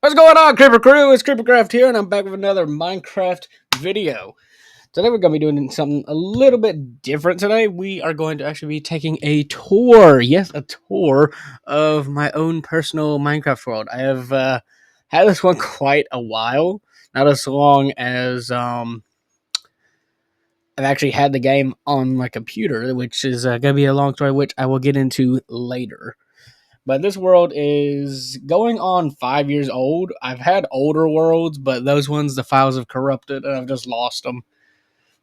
What's going on, Creeper Crew? It's CreeperCraft here, and I'm back with another Minecraft video. Today we're going to be doing something a little bit different today. We are going to actually be taking a tour. Yes, a tour of my own personal Minecraft world. I have had this one quite a while. Not as long as I've actually had the game on my computer, which is going to be a long story, which I will get into later. But this world is going on 5 years old. I've had older worlds, but those ones, the files have corrupted, and I've just lost them.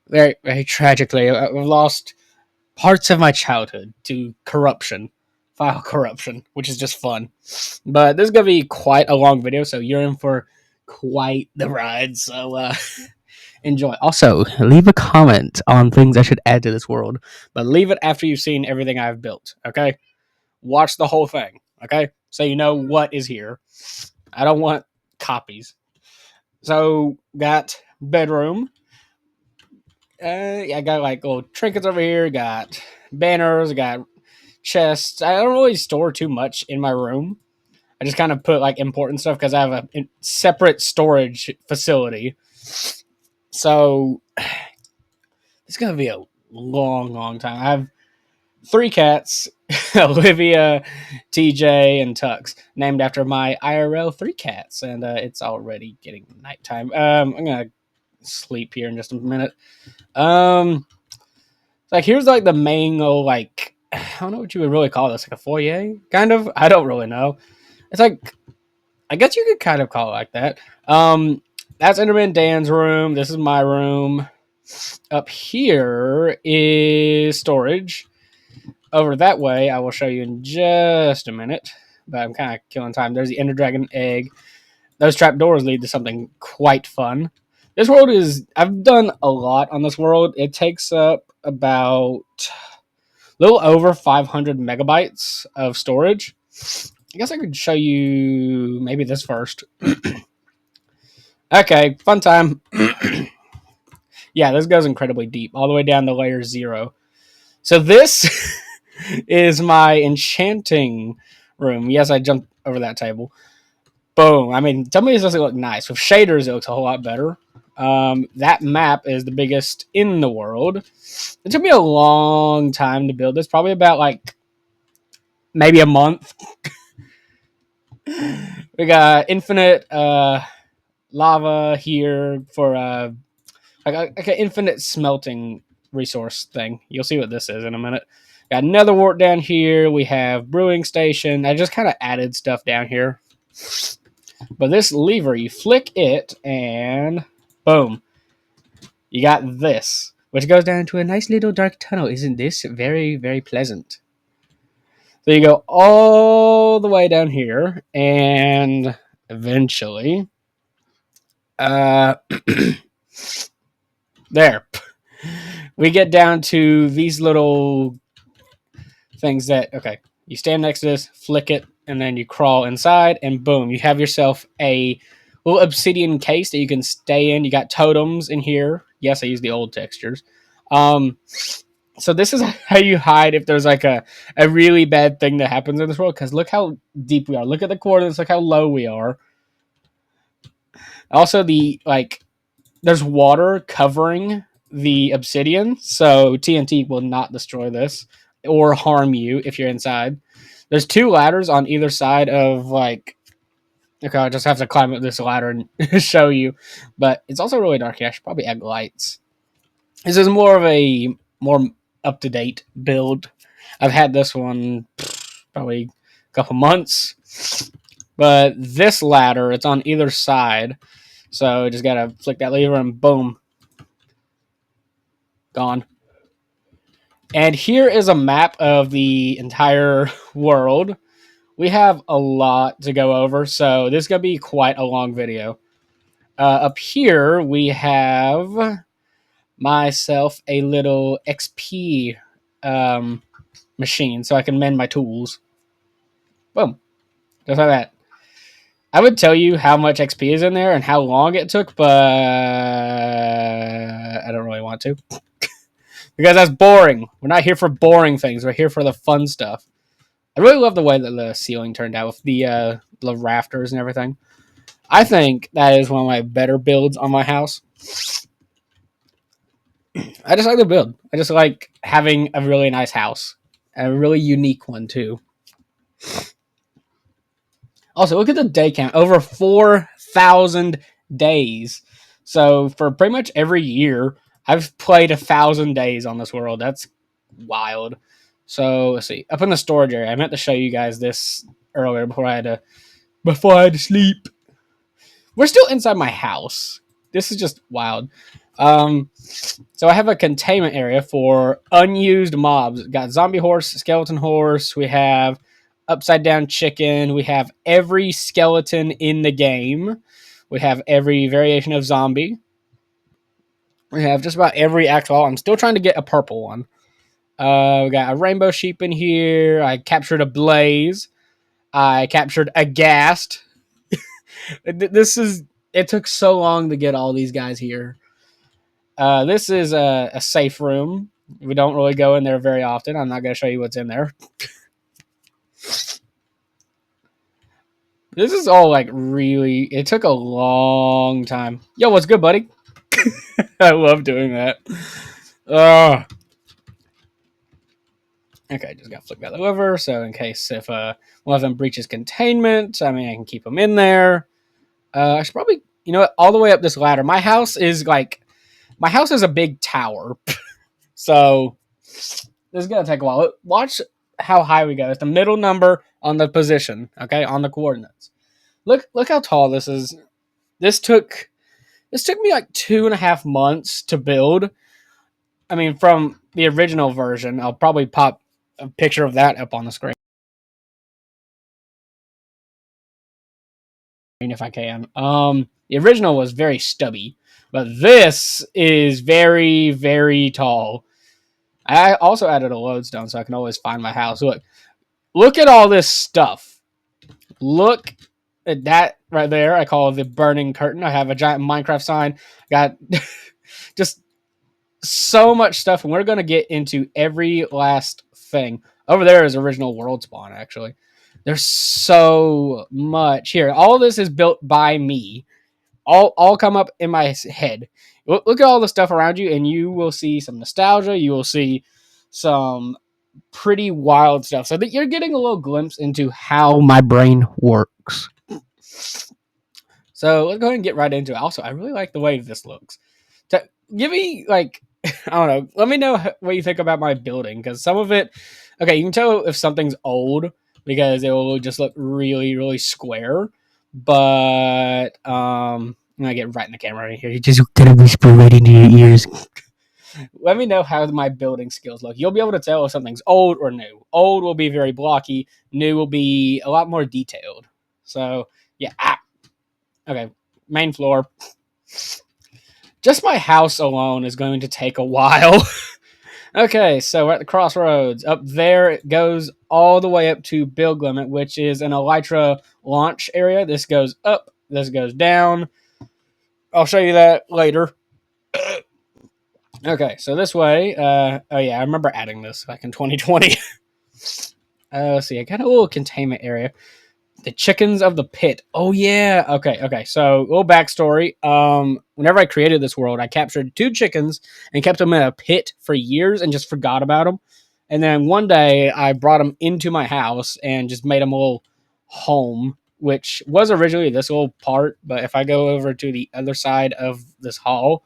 Very, very tragically. I've lost parts of my childhood to corruption, file corruption, which is just fun. But this is going to be quite a long video, so you're in for quite the ride. So enjoy. Also, leave a comment on things I should add to this world, but leave it after you've seen everything I've built, okay? Watch the whole thing, okay? So you know what is here. I don't want copies. So, got bedroom. I got like little trinkets over here. Got banners. Got chests. I don't really store too much in my room. I just kind of put like important stuff because I have a separate storage facility. So, it's going to be a long, long time. I have 3 cats, Olivia, TJ, and Tux, named after my IRL 3 cats, and it's already getting nighttime. I'm gonna sleep here in just a minute. Like here's like the main like I don't know what you would really call this, like a foyer, kind of. I don't really know. It's like I guess you could kind of call it like that. That's Enderman Dan's room. This is my room. Up here is storage. Over that way, I will show you in just a minute, but I'm kind of killing time. There's the Ender Dragon egg. Those trapdoors lead to something quite fun. This world is, I've done a lot on this world. It takes up about a little over 500 megabytes of storage. I guess I could show you maybe this first. Okay, fun time. Yeah, this goes incredibly deep, all the way down to layer 0. So this is my enchanting room. Yes, I jumped over that table. Boom. I mean, tell me this doesn't look nice. With shaders, it looks a whole lot better. That map is the biggest in the world. It took me a long time to build this. Probably about like maybe a month. We got infinite lava here for like an infinite smelting resource thing. You'll see what this is in a minute. Got another wart down here. We have brewing station. I just kind of added stuff down here. But this lever, you flick it and boom. You got this, which goes down to a nice little dark tunnel. Isn't this very, very pleasant? So you go all the way down here and eventually there. We get down to these little things that, okay, you stand next to this, flick it, and then you crawl inside, and boom, you have yourself a little obsidian case that you can stay in. You got totems in here. Yes, I use the old textures. So this is how you hide if there's like a really bad thing that happens in this world, because look how deep we are. Look at the coordinates, look how low we are. Also, there's water covering the obsidian, so TNT will not destroy this or harm you if you're inside. There's 2 ladders on either side of like. Okay, I just have to climb up this ladder and show you, but it's also really dark here. I should probably add lights. This is more of a more up to date build. I've had this one probably a couple months, but this ladder, it's on either side, so just gotta flick that lever and boom, gone. And here is a map of the entire world. We have a lot to go over, so this is going to be quite a long video. Up here, we have myself a little XP machine, so I can mend my tools. Boom. Just like that. I would tell you how much XP is in there and how long it took, but I don't really want to. Because that's boring. We're not here for boring things. We're here for the fun stuff. I really love the way that the ceiling turned out with the rafters and everything. I think that is one of my better builds on my house. I just like the build. I just like having a really nice house, a really unique one too. Also, look at the day count, over 4,000 days. So for pretty much every year, I've played 1,000 days on this world. That's wild. So let's see. Up in the storage area, I meant to show you guys this earlier before I had to sleep. We're still inside my house. This is just wild. So I have a containment area for unused mobs. Got zombie horse, skeleton horse. We have upside down chicken. We have every skeleton in the game. We have every variation of zombie. We have just about every actual. I'm still trying to get a purple one. We got a rainbow sheep in here. I captured a blaze. I captured a ghast. This is. It took so long to get all these guys here. This is a safe room. We don't really go in there very often. I'm not going to show you what's in there. This is all like really. It took a long time. Yo, what's good, buddy? I love doing that. Okay, just got to flip that over. So in case if one of them breaches containment, I mean I can keep them in there. I should probably, all the way up this ladder. My house is a big tower. So this is gonna take a while. Watch how high we go. It's the middle number on the position, okay, on the coordinates. Look how tall this is. This took me like 2.5 months to build. I mean, from the original version, I'll probably pop a picture of that up on the screen if I can. The original was very stubby, but this is very, very tall. I also added a lodestone so I can always find my house. Look at all this stuff. Look at that right there. I call it the burning curtain. I have a giant Minecraft sign. Got just so much stuff, and we're going to get into every last thing. Over there is original world spawn, actually. There's so much here. All this is built by me. All come up in my head. Look at all the stuff around you, and you will see some nostalgia. You will see some pretty wild stuff. So that you're getting a little glimpse into how my brain works. So let's go ahead and get right into it. Also, I really like the way this looks. Give me like I don't know. Let me know what you think about my building because some of it, okay, you can tell if something's old because it will just look really, really square. But I'm gonna get right in the camera right here. You just gonna whisper right into your ears. Let me know how my building skills look. You'll be able to tell if something's old or new. Old will be very blocky. New will be a lot more detailed. So yeah. Okay. Main floor. Just my house alone is going to take a while. Okay, so we're at the crossroads. Up there, it goes all the way up to Build Limit, which is an Elytra launch area. This goes up, this goes down. I'll show you that later. Okay, so this way, oh yeah, I remember adding this back in 2020. Let's see, I got a little containment area. The chickens of the pit. Oh yeah. Okay. So a little backstory. Whenever I created this world, I captured 2 chickens and kept them in a pit for years and just forgot about them. And then one day I brought them into my house and just made them a little home, which was originally this little part. But if I go over to the other side of this hall,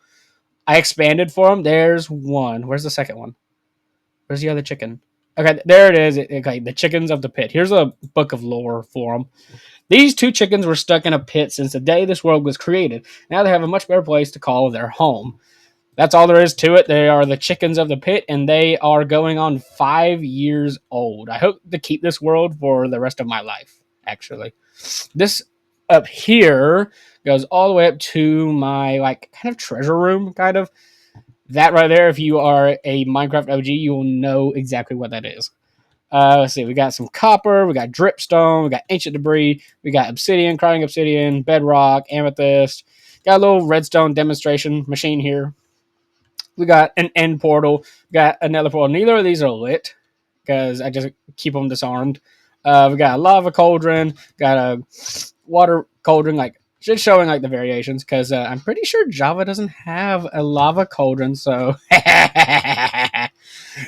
I expanded for them. There's one. Where's the second one? Where's the other chicken? Okay, there it is. Okay, the chickens of the pit. Here's a book of lore for them. These 2 chickens were stuck in a pit since the day this world was created. Now they have a much better place to call their home. That's all there is to it. They are the chickens of the pit, and they are going on 5 years old. I hope to keep this world for the rest of my life, actually. This up here goes all the way up to my, kind of treasure room, kind of. That right there, if you are a Minecraft OG, you will know exactly what that is. Let's see, we got some copper, we got dripstone, we got ancient debris, we got obsidian, crying obsidian, bedrock, amethyst. Got a little redstone demonstration machine here. We got an end portal, got another portal. Neither of these are lit because I just keep them disarmed. We got a lava cauldron, got a water cauldron, just showing like the variations because I'm pretty sure Java doesn't have a lava cauldron, so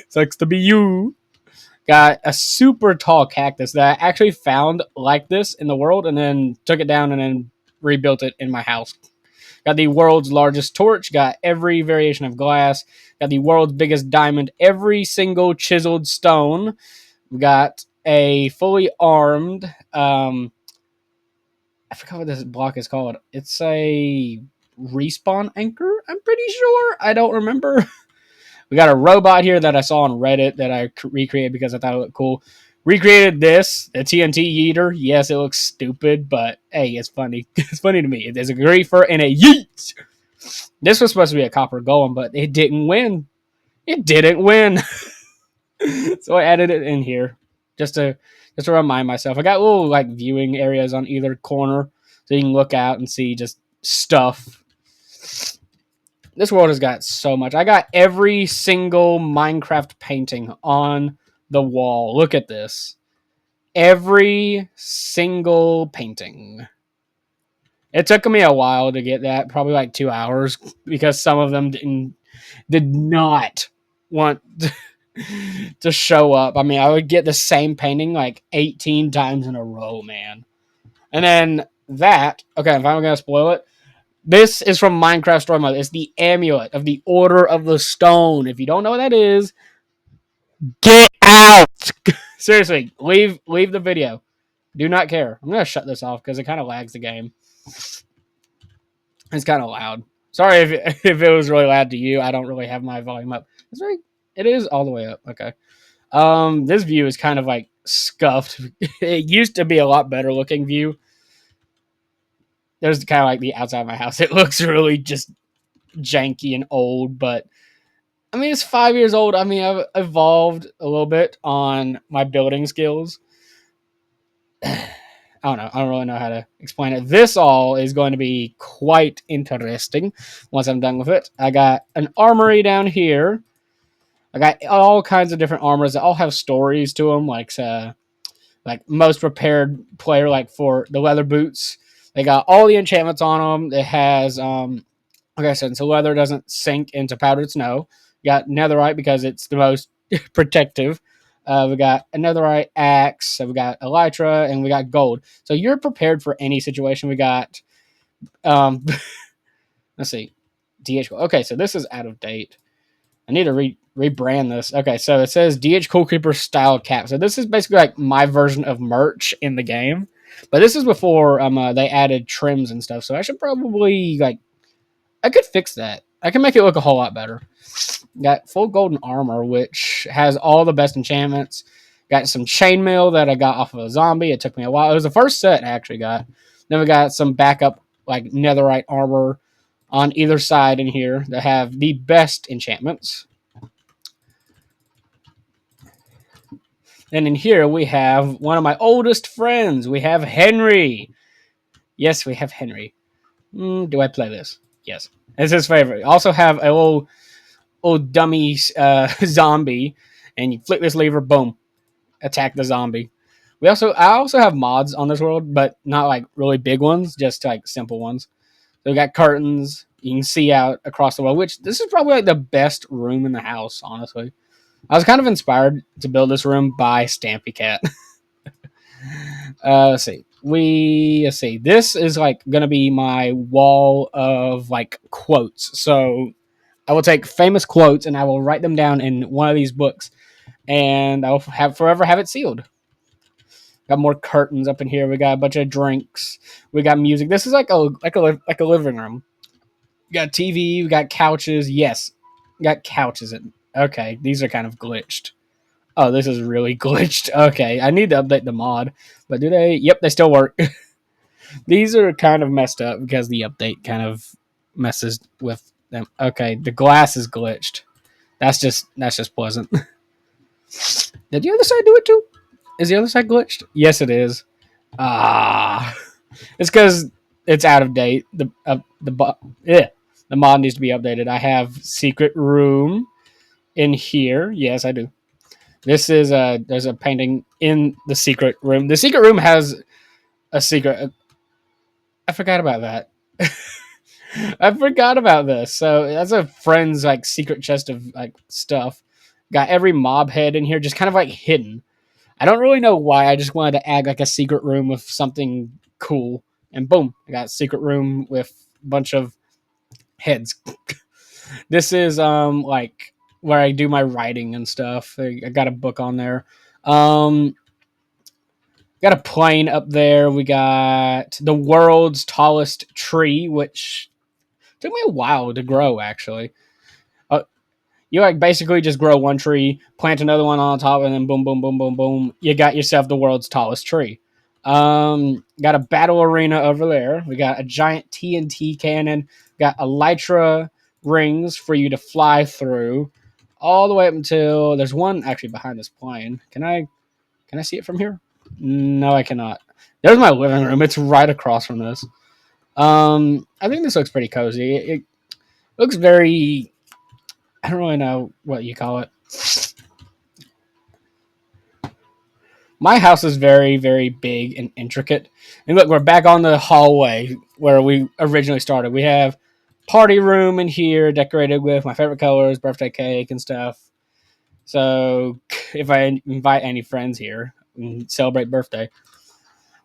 sucks to be you. Got a super tall cactus that I actually found like this in the world and then took it down and then rebuilt it in my house. Got the world's largest torch, got every variation of glass, got the world's biggest diamond, every single chiseled stone. We got a fully armed, I forgot what this block is called. It's a respawn anchor, I'm pretty sure. I don't remember. We got a robot here that I saw on Reddit that I recreated because I thought it looked cool. Recreated this, the TNT yeeter. Yes, it looks stupid, but hey, it's funny. It's funny to me. There's a griefer and a yeet. This was supposed to be a copper golem, but it didn't win. It didn't win. So I added it in here just to remind myself. I got little like viewing areas on either corner so you can look out and see just stuff. This world has got so much. I got every single Minecraft painting on the wall. Look at this. Every single painting. It took me a while to get that, probably like 2 hours, because some of them did not want to show up. I mean, I would get the same painting like 18 times in a row, man. And then that, okay, if I'm going to spoil it, this is from Minecraft Story Mode. It's the Amulet of the Order of the Stone. If you don't know what that is, get out. Seriously, leave the video. Do not care. I'm going to shut this off because it kind of lags the game. It's kind of loud. Sorry if it was really loud to you. I don't really have my volume up. It is all the way up. Okay. This view is kind of like scuffed. It used to be a lot better looking view. There's kind of like the outside of my house. It looks really just janky and old, but I mean, it's 5 years old. I mean, I've evolved a little bit on my building skills. I don't know. I don't really know how to explain it. This all is going to be quite interesting once I'm done with it. I got an armory down here. I got all kinds of different armors that all have stories to them, like most prepared player, like for the leather boots. They got all the enchantments on them. It has, like I said, so leather doesn't sink into powdered snow. You got netherite because it's the most protective. We got a netherite axe. So we got elytra, and we got gold. So you're prepared for any situation. We got, let's see, DH. Okay, so this is out of date. I need to rebrand this. Okay, so it says DH Cool Creeper style cap. So this is basically like my version of merch in the game. But this is before they added trims and stuff. So I should probably I could fix that. I can make it look a whole lot better. Got full golden armor, which has all the best enchantments. Got some chainmail that I got off of a zombie. It took me a while. It was the first set I actually got. Then we got some backup like netherite armor on either side in here that have the best enchantments. And in here we have one of my oldest friends. We have Henry. Yes, we have Henry. Do I play this? Yes. It's his favorite. Also have a little dummy zombie, and you flick this lever, boom, attack the zombie. I also have mods on this world, but not like really big ones, just like simple ones. So we got curtains. You can see out across the world, which this is probably like the best room in the house, honestly. I was kind of inspired to build this room by Stampy Cat. Let's see. Let's see. This is like gonna be my wall of like quotes. So I will take famous quotes and I will write them down in one of these books, and I will forever have it sealed. Got more curtains up in here. We got a bunch of drinks. We got music. This is like a living room. We got TV. We got couches. Yes, we got couches. Okay, these are kind of glitched. Oh, this is really glitched. Okay, I need to update the mod. But do they? Yep, they still work. These are kind of messed up because the update kind of messes with them. Okay, the glass is glitched. That's just pleasant. Did the other side do it too? Is the other side glitched? Yes, it is. Ah, it's because it's out of date. The mod needs to be updated. I have secret room in here. Yes, I do. This is there's a painting in the secret room. The secret room has a secret. I forgot about that. I forgot about this. So that's a friend's like secret chest of like stuff. Got every mob head in here, just kind of like hidden. I don't really know why. I just wanted to add like a secret room with something cool, and boom, I got a secret room with a bunch of heads. This is like where I do my writing and stuff. I got a book on there. Um, got a plane up there. We got the world's tallest tree, which took me a while to grow actually. Uh, you like basically just grow one tree, plant another one on top, and then boom, boom, boom, boom, boom. You got yourself the world's tallest tree. Got a battle arena over there. We got a giant TNT cannon. Got elytra rings for you to fly through, all the way up until there's one actually behind this plane. Can I see it from here? No, I cannot. There's my living room. It's right across from this. I think this looks pretty cozy. It looks very. I don't really know what you call it. My house is very, very big and intricate. And look, we're back on the hallway where we originally started. We have party room in here, decorated with my favorite colors, birthday cake and stuff. So if I invite any friends here and celebrate birthday,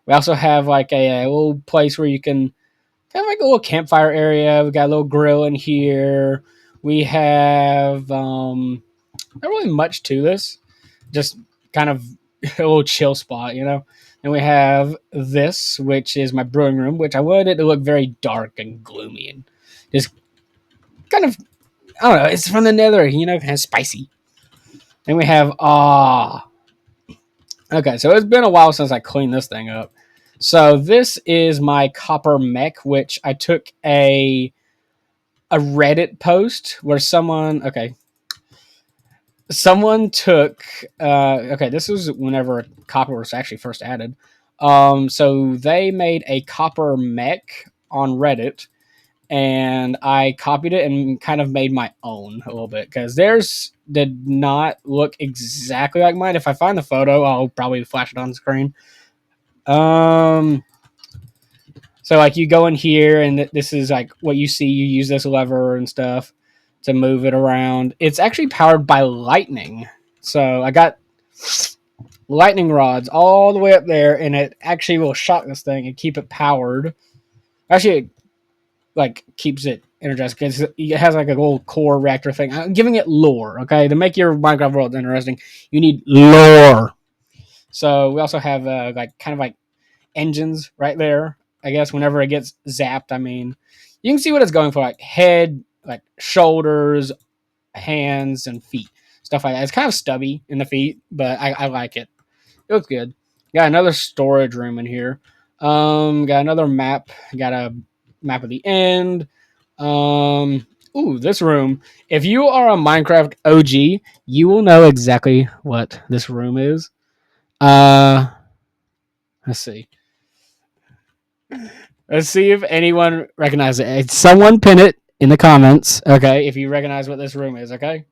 we also have like a little place where you can kind of like a little campfire area. We got a little grill in here. We have not really much to this, just kind of a little chill spot, you know. And we have this, which is my brewing room, which I wanted it to look very dark and gloomy and just kind of, I don't know, it's from the nether, you know, kind of spicy. And we have okay, so it's been a while since I cleaned this thing up. So this is my copper mech, which I took a Reddit post where someone took okay, this was whenever copper was actually first added. So they made a copper mech on Reddit, and I copied it and kind of made my own a little bit because theirs did not look exactly like mine. If I find the photo, I'll probably flash it on the screen. Um, so like you go in here, and this is like what you see. You use this lever and stuff to move it around. It's actually powered by lightning. So I got lightning rods all the way up there, and it actually will shock this thing and keep it powered. Actually, it, like keeps it energized because it has like a little core reactor thing. I'm giving it lore, okay, to make your Minecraft world interesting. You need lore. So we also have like kind of like engines right there. I guess whenever it gets zapped, I mean, you can see what it's going for, like head, like shoulders, hands, and feet, stuff like that. It's kind of stubby in the feet, but I like it. It looks good. Got another storage room in here. Got another map. Got a map at the end. Ooh, this room. If you are a Minecraft OG, you will know exactly what this room is. Uh, let's see. Let's see if anyone recognizes it. Someone pin it in the comments, okay, if you recognize what this room is, okay?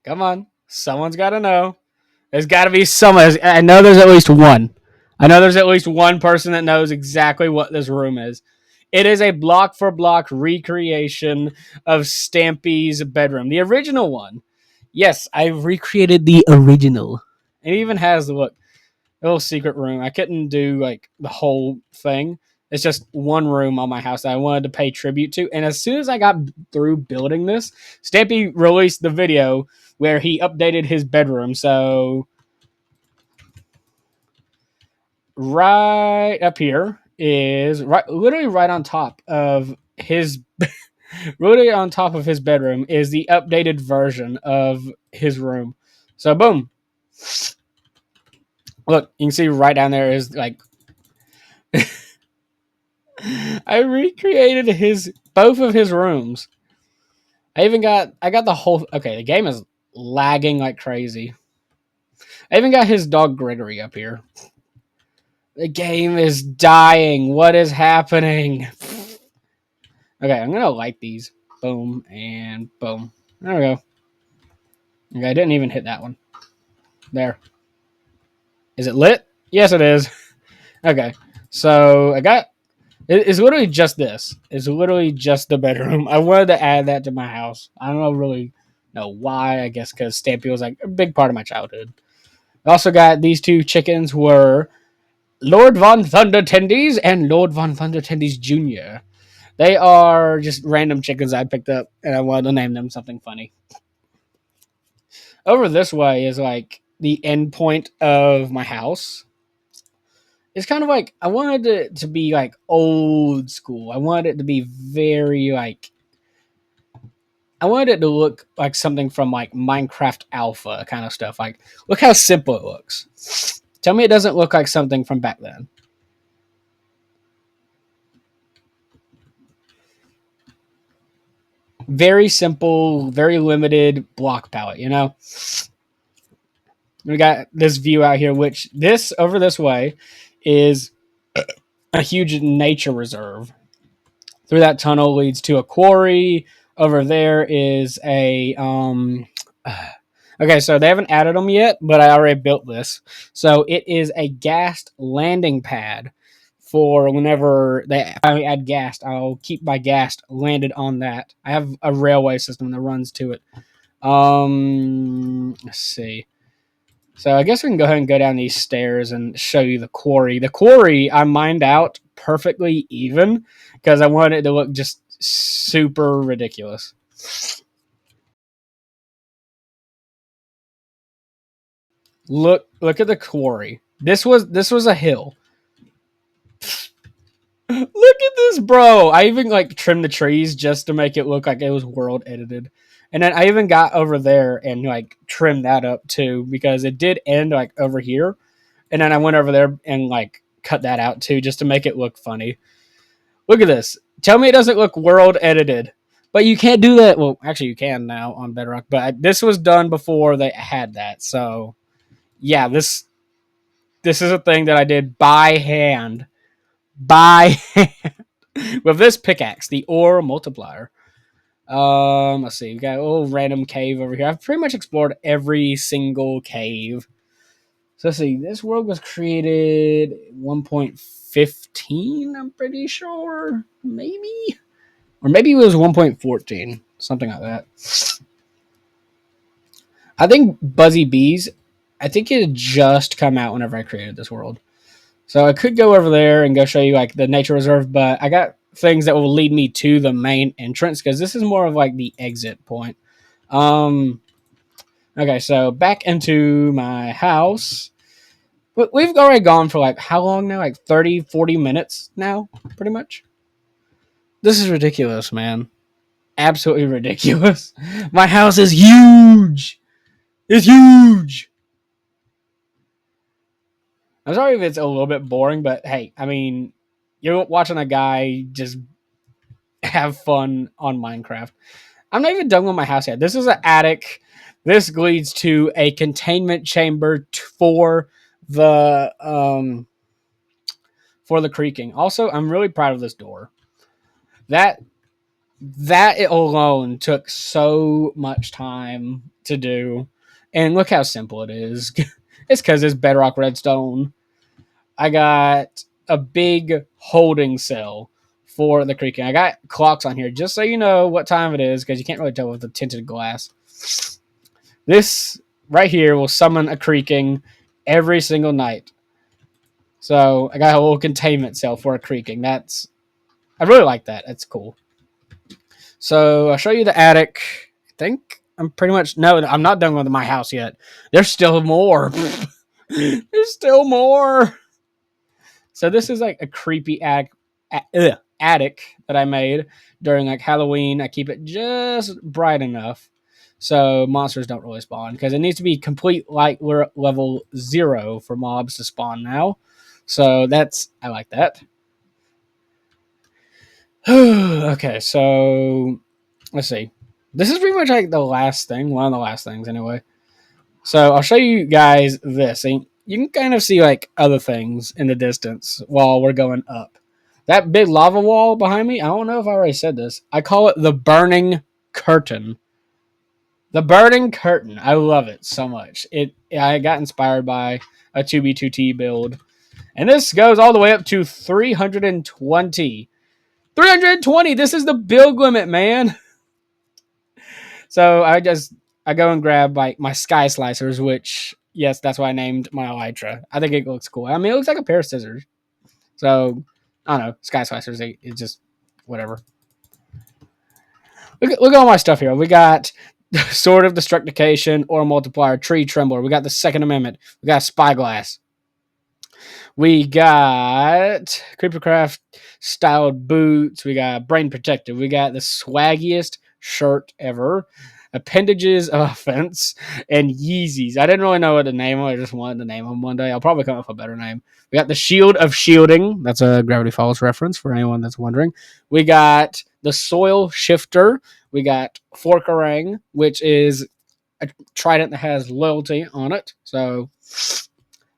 Come on. Someone's got to know. There's got to be someone. I know there's at least one. I know there's at least one person that knows exactly what this room is. It is a block for block recreation of Stampy's bedroom, the original one. Yes, I recreated the original. It even has the look, a little secret room. I couldn't do like the whole thing. It's just one room on my house that I wanted to pay tribute to. And as soon as I got through building this, Stampy released the video where he updated his bedroom. So right up here is literally right on top of his literally on top of his bedroom is the updated version of his room. So boom. Look, you can see right down there is like I recreated his both of his rooms. I got the whole okay, the game is lagging like crazy. I even got his dog Gregory up here. The game is dying. What is happening? Okay, I'm gonna light these. Boom and boom. There we go. Okay, I didn't even hit that one. There. Is it lit? Yes, it is. Okay, so I got it's literally just this. It's literally just the bedroom. I wanted to add that to my house. I don't know really know why. I guess because Stampy was like a big part of my childhood. I also got these two chickens were Lord Von Thunder Tendies and Lord Von Thunder Tendies Jr. They are just random chickens I picked up and I wanted to name them something funny. Over this way is like the end point of my house. It's kind of like I wanted it to be like old school. I wanted it to be very like I wanted it to look like something from like Minecraft Alpha kind of stuff. Like look how simple it looks. Tell me it doesn't look like something from back then. Very simple, very limited block palette, you know? We got this view out here, which this over this way is a huge nature reserve. Through that tunnel leads to a quarry. Over there is a okay, so they haven't added them yet, but I already built this. So it is a ghast landing pad for whenever they finally add ghast. I'll keep my ghast landed on that. I have a railway system that runs to it. Let's see. So I guess we can go ahead and go down these stairs and show you the quarry. The quarry I mined out perfectly even because I wanted it to look just super ridiculous. Look at the quarry. This was a hill. Look at this, bro. I even like trimmed the trees just to make it look like it was world edited. And then I even got over there and like trimmed that up too because it did end like over here. And then I went over there and like cut that out too just to make it look funny. Look at this. Tell me it doesn't look world edited. But you can't do that. Well, actually, you can now on Bedrock. But this was done before they had that. So, yeah, this is a thing that I did by hand. By hand. With this pickaxe, the ore multiplier. Let's see. We got a little random cave over here. I've pretty much explored every single cave. So let's see. This world was created 1.15, I'm pretty sure. Maybe? Or maybe it was 1.14. Something like that. I think Buzzy Bees, I think it had just come out whenever I created this world. So I could go over there and go show you like the nature reserve, but I got things that will lead me to the main entrance because this is more of like the exit point. Um, okay, so back into my house. We've already gone for like how long now? Like 30, 40 minutes now, pretty much. This is ridiculous, man. Absolutely ridiculous. My house is huge. It's huge. I'm sorry if it's a little bit boring, but hey, I mean, you're watching a guy just have fun on Minecraft. I'm not even done with my house yet. This is an attic. This leads to a containment chamber the for the creaking. Also, I'm really proud of this door. That that alone took so much time to do, and look how simple it is. It's because it's bedrock redstone. I got a big holding cell for the creaking. I got clocks on here just so you know what time it is because you can't really tell with the tinted glass. This right here will summon a creaking every single night. So I got a little containment cell for a creaking. I really like that. That's cool. So I'll show you the attic. I think I'm pretty much no. I'm not done with my house yet. There's still more. There's still more. So this is like a creepy attic that I made during like Halloween. I keep it just bright enough so monsters don't really spawn because it needs to be complete light level 0 for mobs to spawn now. So that's I like that. Okay, so let's see. This is pretty much like the last thing, one of the last things anyway. So I'll show you guys this. And you can kind of see like other things in the distance while we're going up. That big lava wall behind me, I don't know if I already said this. I call it the burning curtain. The burning curtain. I love it so much. I got inspired by a 2B2T build. And this goes all the way up to 320. 320! This is the build limit, man. So I go and grab my sky slicers, which yes, that's why I named my elytra. I think it looks cool. I mean, it looks like a pair of scissors. So I don't know, sky slicers. It's just whatever. Look at all my stuff here. We got Sword of Destructification or Multiplier, Tree Trembler. We got the Second Amendment. We got Spyglass. We got Creepercraft styled boots. We got Brain Protective. We got the swaggiest shirt ever. Appendages of Offense and Yeezys. I didn't really know what to name them. I just wanted to name them one day. I'll probably come up with a better name. We got the Shield of Shielding. That's a Gravity Falls reference for anyone that's wondering. We got the Soil Shifter. We got Forkarang, which is a trident that has loyalty on it. So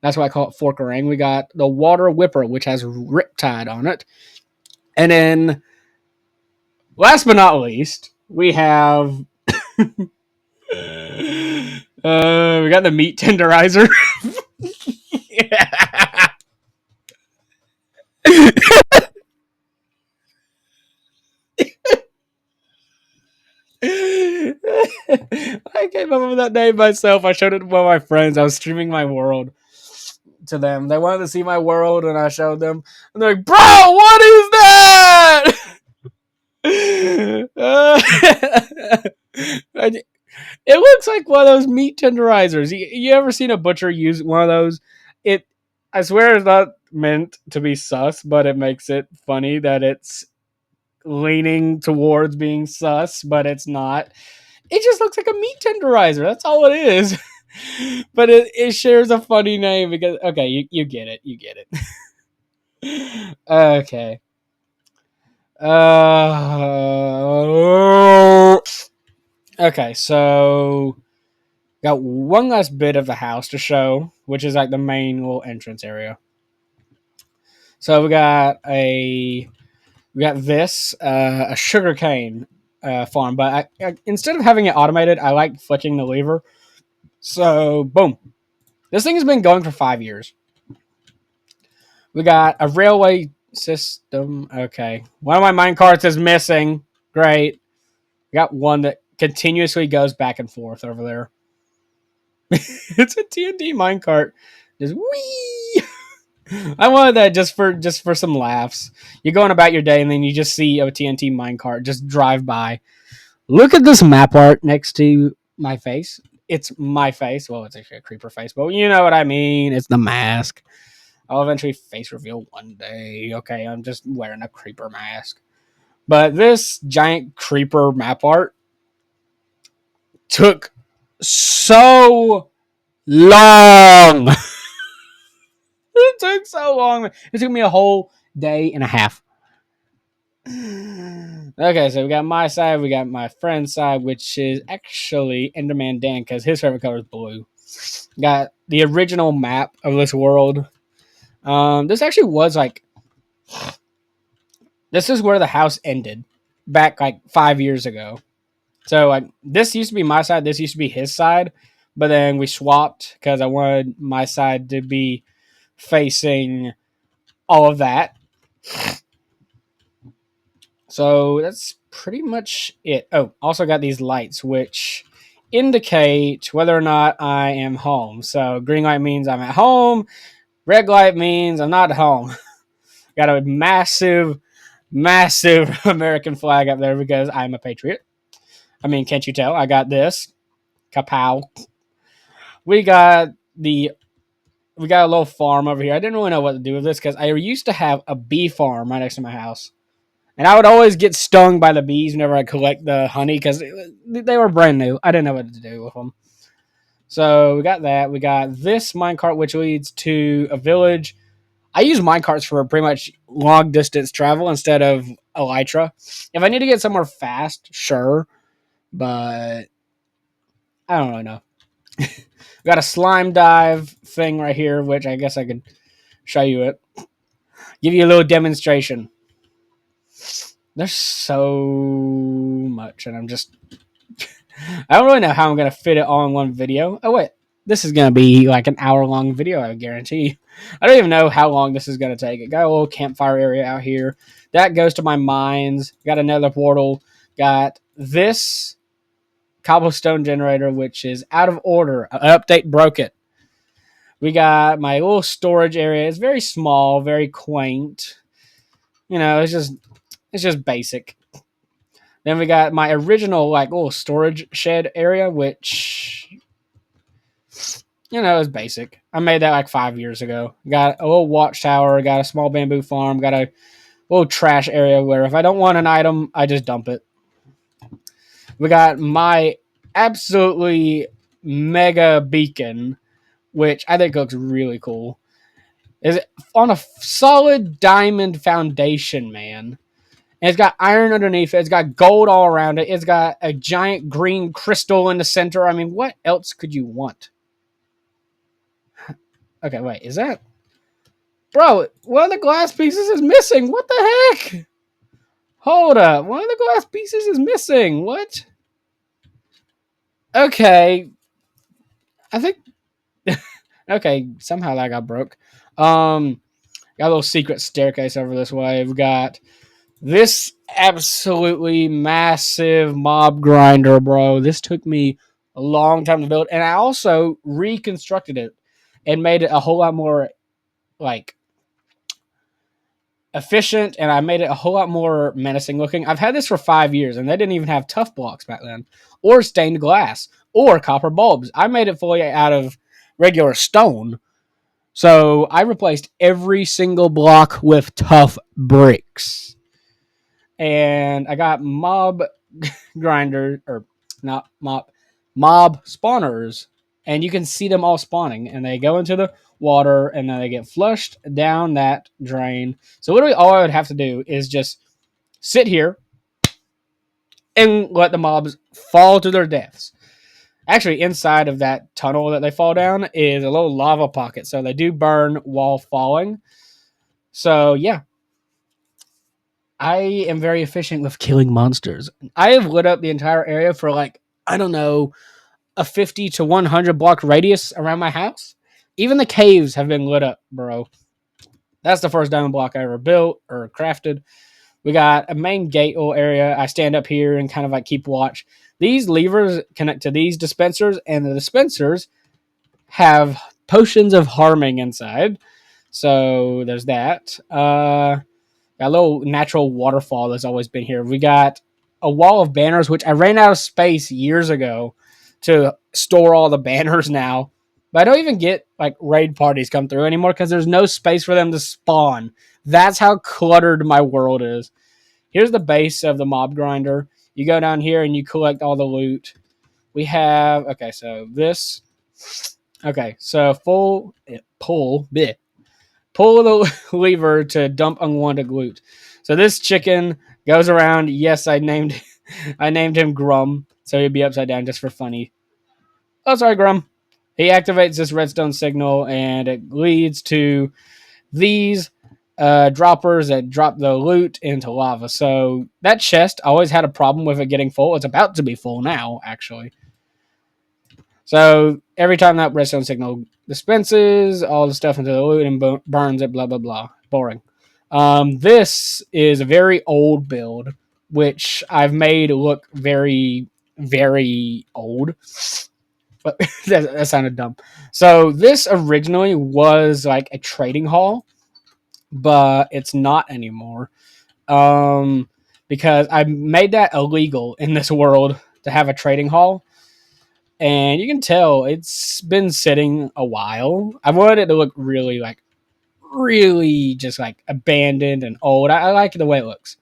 that's why I call it Forkarang. We got the Water Whipper, which has Riptide on it. And then, last but not least, we have we got the Meat Tenderizer. I came up with that name myself. I showed it to one of my friends. I was streaming my world to them. They wanted to see my world, and I showed them. And they're like, "Bro, what is that?" It looks like one of those meat tenderizers. You ever seen a butcher use one of those? It, I swear, it's not meant to be sus, but it makes it funny that it's leaning towards being sus, but it's not. It just looks like a meat tenderizer. That's all it is. But it shares a funny name because okay, you get it. You get it. Okay. Okay, so got one last bit of the house to show, which is like the main little entrance area. So we got this a sugarcane farm, but instead of having it automated, I like flicking the lever. So boom, this thing has been going for 5 years. We got a railway system. Okay, one of my mine carts is missing. Great. We got one that continuously goes back and forth over there. It's a TNT minecart. Just wee. I wanted that just for some laughs. You're going about your day and then you just see a TNT minecart just drive by. Look at this map art next to my face. It's my face. Well, it's actually a creeper face, but you know what I mean. It's the mask. I'll eventually face reveal one day. Okay, I'm just wearing a creeper mask. But this giant creeper map art took so long. It took so long. It took me a whole day and a half. Okay, so we got my side, we got my friend's side, which is actually Enderman Dan because his favorite color is blue. Got the original map of this world. This actually was like, this is where the house ended back like 5 years ago. So like this used to be my side, this used to be his side, but then we swapped because I wanted my side to be facing all of that. So that's pretty much it. Oh, also got these lights which indicate whether or not I am home. So green light means I'm at home. Red light means I'm not at home. Got a massive American flag up there because I'm a patriot. I mean, can't you tell? I got this. Kapow. We got a little farm over here. I didn't really know what to do with this because I used to have a bee farm right next to my house. And I would always get stung by the bees whenever I collect the honey because they were brand new. I didn't know what to do with them. So we got that. We got this minecart, which leads to a village. I use minecarts for pretty much long distance travel instead of elytra. If I need to get somewhere fast, sure. But I don't really know. We got a slime dive thing right here, which I guess I could show you it. Give you a little demonstration. There's so much, and I don't really know how I'm going to fit it all in one video. Oh, wait. This is going to be like an hour-long video, I guarantee. I don't even know how long this is going to take. It got a little campfire area out here. That goes to my mines. Got another portal. Got this cobblestone generator, which is out of order. An update broke it. We got my little storage area. It's very small, very quaint. It's just basic. Then we got my original like little storage shed area, which is basic. I made that like 5 years ago. Got a little watchtower, got a small bamboo farm, got a little trash area where if I don't want an item, I just dump it. We got my absolutely mega beacon, which I think looks really cool. Is on a solid diamond foundation, man. And it's got iron underneath it. It's got gold all around it. It's got a giant green crystal in the center. I mean, what else could you want? Okay, wait. Is that... Bro, one of the glass pieces is missing. What the heck? Hold up. One of the glass pieces is missing. What? Okay. I think... okay, somehow that got broke. Got a little secret staircase over this way. We've got this absolutely massive mob grinder, bro. This took me a long time to build, and I also reconstructed it and made it a whole lot more like efficient, and I made it a whole lot more menacing looking. I've had this for 5 years, and they didn't even have tough blocks back then, or stained glass, or copper bulbs. I made it fully out of regular stone. So I replaced every single block with tough bricks. And I got mob grinder, or not mob spawners, and you can see them all spawning, and they go into the water, and then they get flushed down that drain. So literally all I would have to do is just sit here and let the mobs fall to their deaths. Actually, inside of that tunnel that they fall down is a little lava pocket, so they do burn while falling. So yeah, I am very efficient with killing monsters. I have lit up the entire area for like, I don't know, a 50 to 100 block radius around my house. Even the caves have been lit up, bro. That's the first diamond block I ever built or crafted. We got a main gate area. I stand up here and kind of like keep watch. These levers connect to these dispensers, and the dispensers have potions of harming inside. So there's that. Got a little natural waterfall that's always been here. We got a wall of banners, which I ran out of space years ago to store all the banners now. But I don't even get like raid parties come through anymore because there's no space for them to spawn. That's how cluttered my world is. Here's the base of the mob grinder. You go down here and you collect all the loot. We have, okay, so this. Okay, so pull the lever to dump unwanted loot. So this chicken goes around. Yes, I named him Grum, so he'd be upside down just for funny. Oh, sorry, Grum. He activates this redstone signal, and it leads to these droppers that drop the loot into lava. So that chest always had a problem with it getting full. It's about to be full now, actually. So every time that redstone signal dispenses all the stuff into the loot and burns it, blah, blah, blah. Boring. This is a very old build, which I've made look very, very old. But that sounded dumb. So this originally was like a trading hall, but it's not anymore. Because I made that illegal in this world to have a trading hall. And you can tell it's been sitting a while. I wanted it to look really just like abandoned and old. I like the way it looks.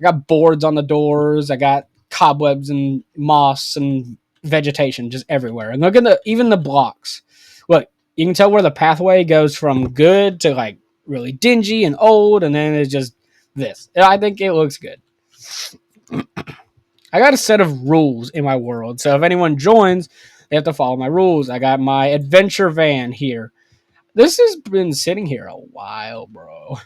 I got boards on the doors. I got cobwebs and moss and vegetation just everywhere. And look at even the blocks. Look, you can tell where the pathway goes from good to like really dingy and old, and then it's just this. I think it looks good. I got a set of rules in my world, so if anyone joins, they have to follow my rules. I got my adventure van here. This has been sitting here a while, bro.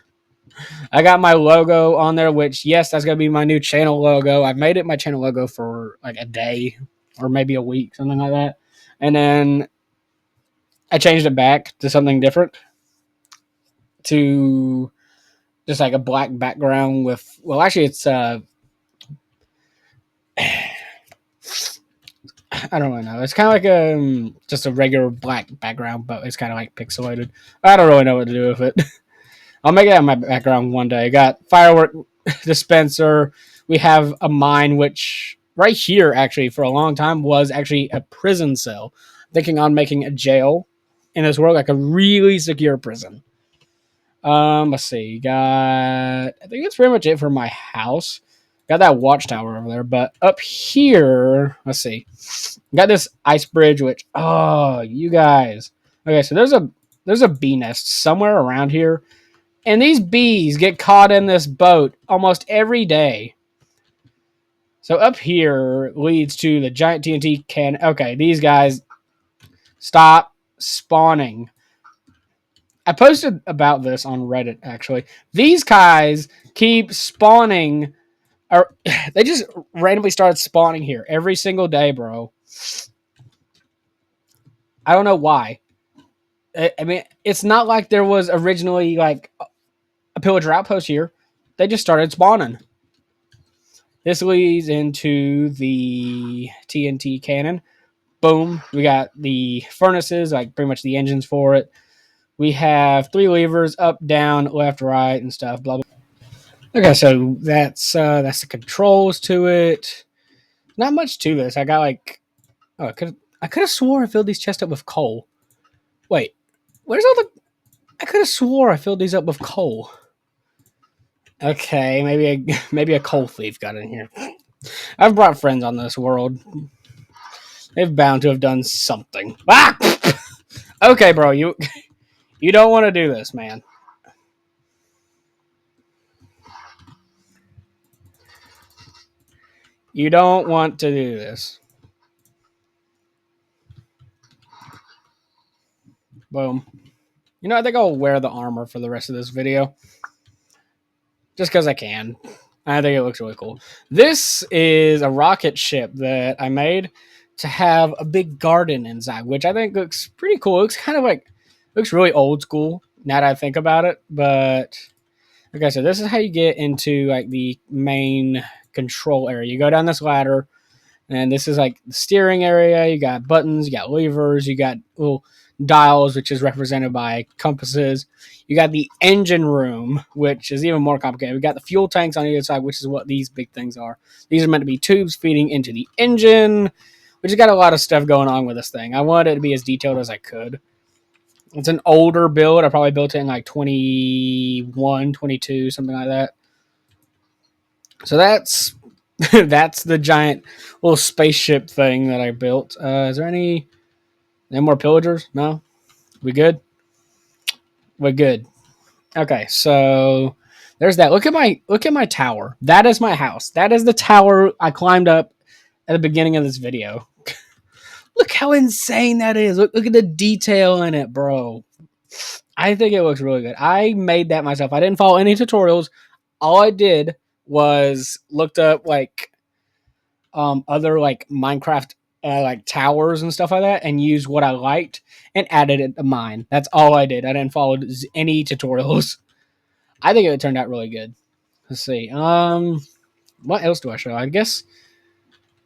I got my logo on there, which, yes, that's going to be my new channel logo. I've made it my channel logo for like a day or maybe a week, something like that. And then I changed it back to something different, to just like a black background with, well, actually it's I don't really know. It's kind of like just a regular black background, but it's kind of like pixelated. I don't really know what to do with it. I'll make it on my background one day. I got firework dispenser. We have a mine, which right here actually for a long time was actually a prison cell. Thinking on making a jail in this world, like a really secure prison. Let's see. Got, I think that's pretty much it for my house. Got that watchtower over there, but up here, let's see. Got this ice bridge, which, oh, you guys. Okay, so there's a bee nest somewhere around here, and these bees get caught in this boat almost every day. So up here leads to the giant TNT can. Okay, these guys stop spawning. I posted about this on Reddit actually. These guys keep spawning, or they just randomly started spawning here every single day, bro. I don't know why. I mean, it's not like there was originally like a pillager outpost here. They just started spawning. This leads into the TNT cannon. Boom. We got the furnaces, like pretty much the engines for it. We have 3 levers, up, down, left, right, and stuff. Blah blah. Okay, so that's the controls to it. Not much to this. I got like, oh, I could have swore I filled these chests up with coal. Wait, where's all the? I could have swore I filled these up with coal. Okay, maybe a coal thief got in here. I've brought friends on this world. They've bound to have done something. Ah! Okay, bro, you don't want to do this, man. You don't want to do this. Boom. You know, I think I'll wear the armor for the rest of this video. Just because I can. I think it looks really cool. This is a rocket ship that I made to have a big garden inside, which I think looks pretty cool. It looks kind of like, looks really old school now that I think about it. But okay, so this is how you get into like the main control area. You go down this ladder, and this is like the steering area. You got buttons, you got levers, you got little dials, which is represented by compasses. You got the engine room, which is even more complicated. We got the fuel tanks on either side, which is what these big things are. These are meant to be tubes feeding into the engine, which has got a lot of stuff going on with this thing. I wanted it to be as detailed as I could. It's an older build. I probably built it in like 21, 22, something like that. So that's that's the giant little spaceship thing that I built. Is there any more pillagers? No? We good? We're good. Okay, so there's that. Look at my tower. That is my house. That is the tower I climbed up at the beginning of this video. Look how insane that is. Look at the detail in it, bro. I think it looks really good. I made that myself. I didn't follow any tutorials. All I did was looked up like other like Minecraft like towers and stuff like that, and used what I liked and added it to mine. That's all I did. I didn't follow any tutorials. I think it turned out really good. Let's see. What else do I show? I guess.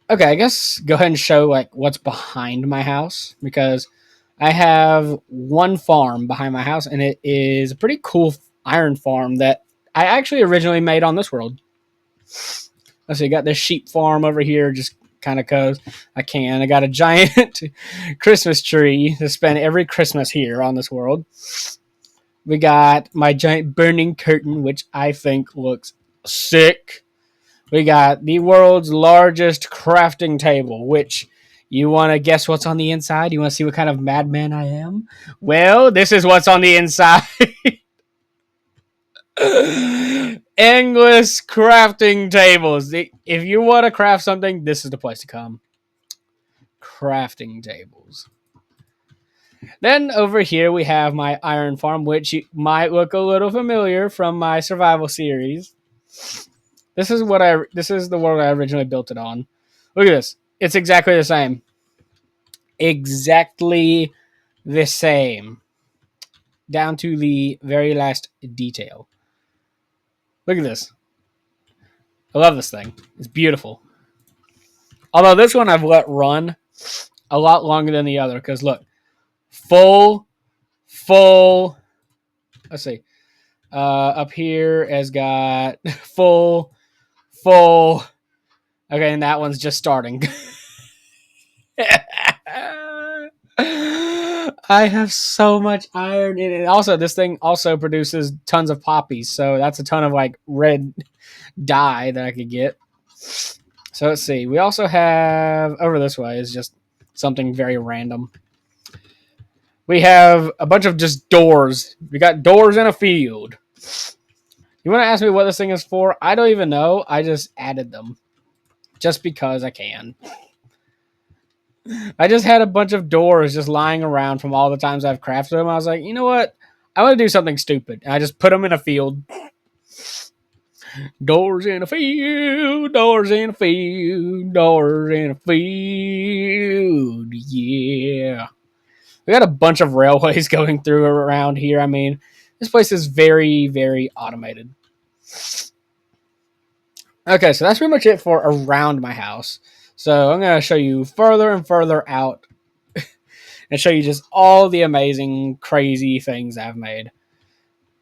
Okay, I guess go ahead and show like what's behind my house, because I have one farm behind my house, and it is a pretty cool iron farm that I actually originally made on this world. Let's see, got this sheep farm over here, just kind of cause I can. I got a giant Christmas tree to spend every Christmas here on this world. We got my giant burning curtain, which I think looks sick. We got the world's largest crafting table, which you want to guess what's on the inside? You want to see what kind of madman I am? Well, this is what's on the inside. Endless crafting tables. If you want to craft something, this is the place to come. Crafting tables. Then over here we have my iron farm, which might look a little familiar from my survival series. This is the world I originally built it on. Look at this. It's exactly the same. Exactly the same, down to the very last detail. Look at this. I love this thing. It's beautiful. Although this one I've let run a lot longer than the other because look, full. Let's see. Up here has got full. Okay, and that one's just starting. I have so much iron in it. Also, this thing also produces tons of poppies, so that's a ton of like red dye that I could get. So let's see. We also have over this way is just something very random. We have a bunch of just doors. We got doors in a field. You want to ask me what this thing is for? I don't even know. I just added them just because I can. I just had a bunch of doors just lying around from all the times I've crafted them. I was like, you know what? I want to do something stupid. And I just put them in a field. Doors in a field, doors in a field, doors in a field. Yeah. We got a bunch of railways going through around here. I mean, this place is very, very automated. Okay, so that's pretty much it for around my house. So I'm going to show you further and further out and show you just all the amazing, crazy things I've made.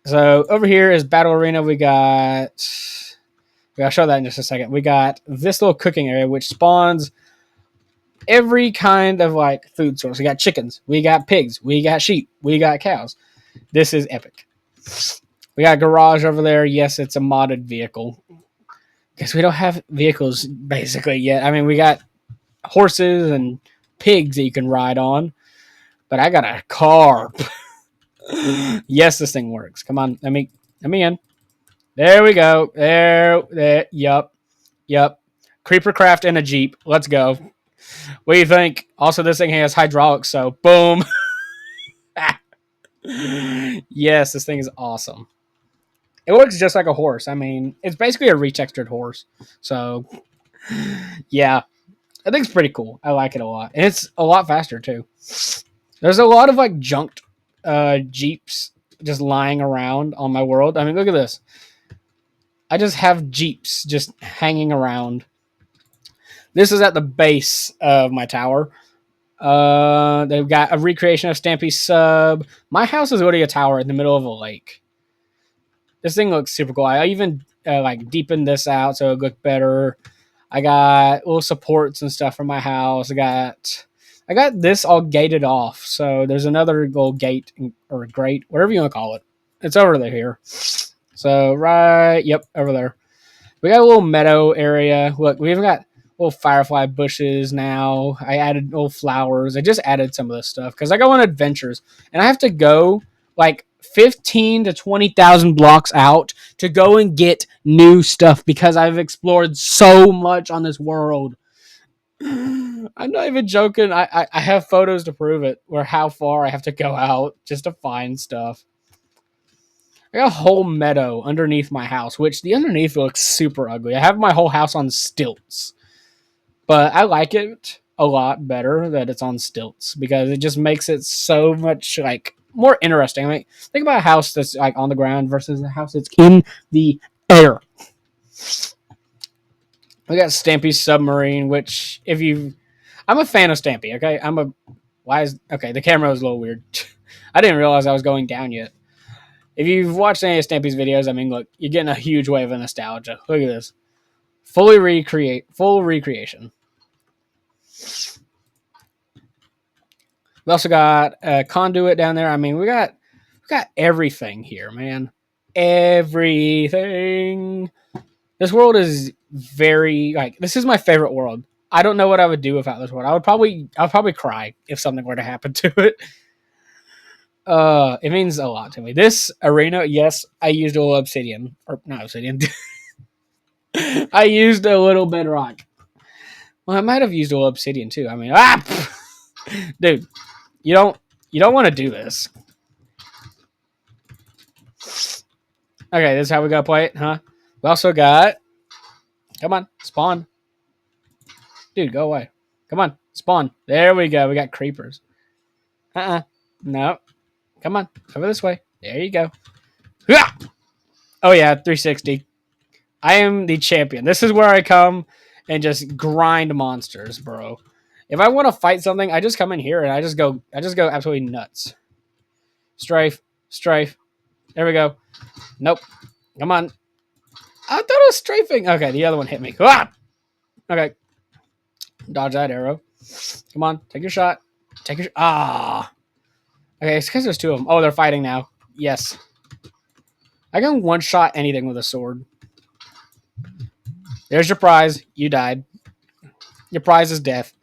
So over here is Battle Arena. I'll show that in just a second. We got this little cooking area, which spawns every kind of like food source. We got chickens, we got pigs, we got sheep, we got cows. This is epic. We got a garage over there. Yes, it's a modded vehicle because we don't have vehicles basically yet. I mean, we got horses and pigs that you can ride on, but I got a car. Yes, this thing works. Come on, let me in. There we go. There. Yup. Creeper craft and a Jeep. Let's go. What do you think? Also, this thing has hydraulics, so boom. Yes, this thing is awesome. It works just like a horse. I mean, it's basically a retextured horse. So, yeah, I think it's pretty cool. I like it a lot, and it's a lot faster too. There's a lot of like junked Jeeps just lying around on my world. I mean, look at this. I just have Jeeps just hanging around. This is at the base of my tower. They've got a recreation of Stampy Sub. My house is literally a tower in the middle of a lake. This thing looks super cool. I even like deepened this out so it looked better. I got little supports and stuff for my house. I got this all gated off. So there's another little gate or grate, whatever you want to call it. It's over there here. So over there. We got a little meadow area. Look, we even got little firefly bushes now. I added little flowers. I just added some of this stuff because I go on adventures and I have to go like 15 to 20,000 blocks out to go and get new stuff because I've explored so much on this world. I'm not even joking. I have photos to prove it where how far I have to go out just to find stuff. I got a whole meadow underneath my house, which the underneath looks super ugly. I have my whole house on stilts. But I like it a lot better that it's on stilts because it just makes it so much like more interesting. I mean, think about a house that's like on the ground versus a house that's in the air. We got Stampy's Submarine, which I'm a fan of Stampy. Okay, the camera was a little weird. I didn't realize I was going down yet. If you've watched any of Stampy's videos, I mean, look, you're getting a huge wave of nostalgia. Look at this. Full recreation. We also got a conduit down there. I mean, we got everything here, man. Everything. This world is very like this is my favorite world. I don't know what I would do without this world. I'd probably cry if something were to happen to it. It means a lot to me. This arena, yes, I used a little obsidian or not obsidian. I used a little bedrock. Well, I might have used a little obsidian too. I mean, dude, you don't want to do this. Okay, this is how we gotta play it, huh? We also got. Come on, spawn. Dude, go away. Come on, spawn. There we go. We got creepers. No. Come on. Over this way. There you go. Yeah. Oh, yeah. 360. I am the champion. This is where I come and just grind monsters, bro. If I want to fight something, I just come in here and I just go absolutely nuts. Strafe. Strafe. There we go. Nope. Come on. I thought it was strafing. Okay, the other one hit me. Ah! Okay. Dodge that arrow. Come on. Take your shot. Take your Okay, it's because there's two of them. Oh, they're fighting now. Yes. I can one-shot anything with a sword. There's your prize. You died. Your prize is death.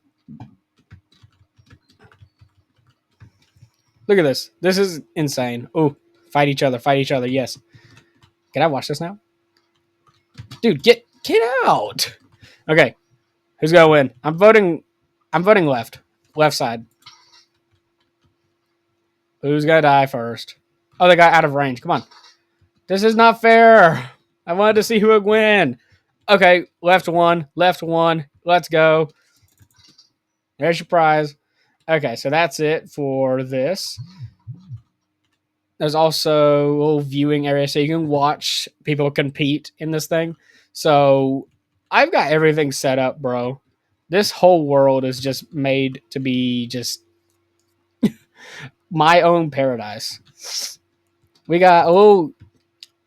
Look at this. This is insane. Oh, fight each other. Fight each other. Yes. Can I watch this now? Dude, get out. Okay. Who's gonna win? I'm voting left. Left side. Who's gonna die first? Oh, they got out of range. Come on. This is not fair. I wanted to see who would win. Okay, left one. Left one. Let's go. There's your prize. Okay, so that's it for this. There's also a little viewing area so you can watch people compete in this thing. So I've got everything set up, bro. This whole world is just made to be just my own paradise. We got a little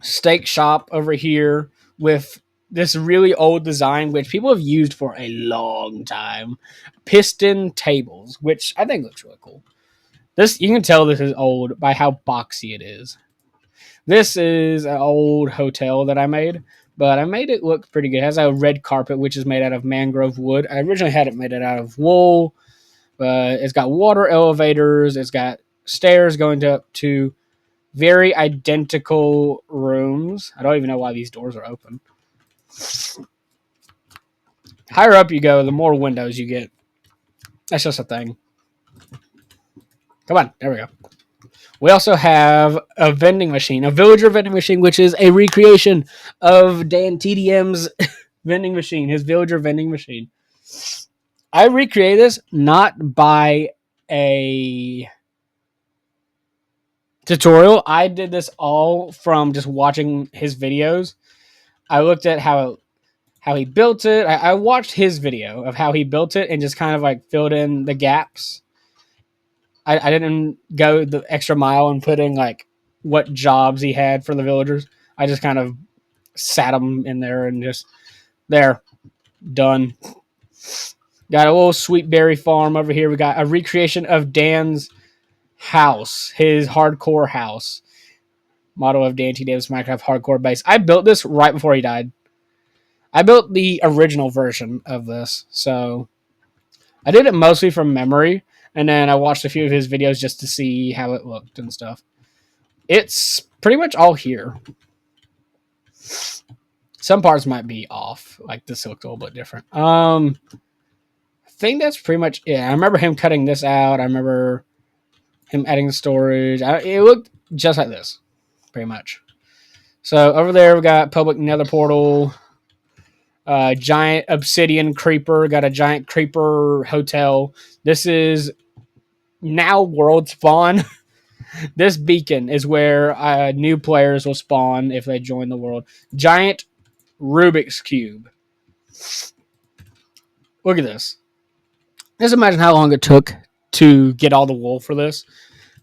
steak shop over here with this really old design, which people have used for a long time. Piston tables, which I think looks really cool. This you can tell this is old by how boxy it is. This is an old hotel that I made, but I made it look pretty good. It has a red carpet, which is made out of mangrove wood. I originally had it made out of wool, but it's got water elevators. It's got stairs going up to very identical rooms. I don't even know why these doors are open. Higher up you go, the more windows you get. That's just a thing. Come on, there we go. We also have a vending machine, a villager vending machine, which is a recreation of Dan TDM's vending machine, his villager vending machine. I recreated this not by a tutorial. I did this all from just watching his videos. I looked at how he built it. I watched his video of how he built it and just kind of like filled in the gaps. I didn't go the extra mile and put in like what jobs he had for the villagers. I just kind of sat them in there and just there, done. Got a little sweet berry farm over here. We got a recreation of Dan's house, his hardcore house. Motto of Dan T. Davis Minecraft hardcore base. I built this right before he died. I built the original version of this, so I did it mostly from memory, and then I watched a few of his videos just to see how it looked and stuff. It's pretty much all here. Some parts might be off, like this looks a little bit different. I think that's pretty much it. I remember him cutting this out. I remember him adding the storage. It looked just like this, pretty much. So over there we got public nether portal. Giant obsidian creeper. Got a giant creeper hotel. This is now world spawn. This beacon is where new players will spawn if they join the world. Giant Rubik's Cube. Look at this. Just imagine how long it took to get all the wool for this.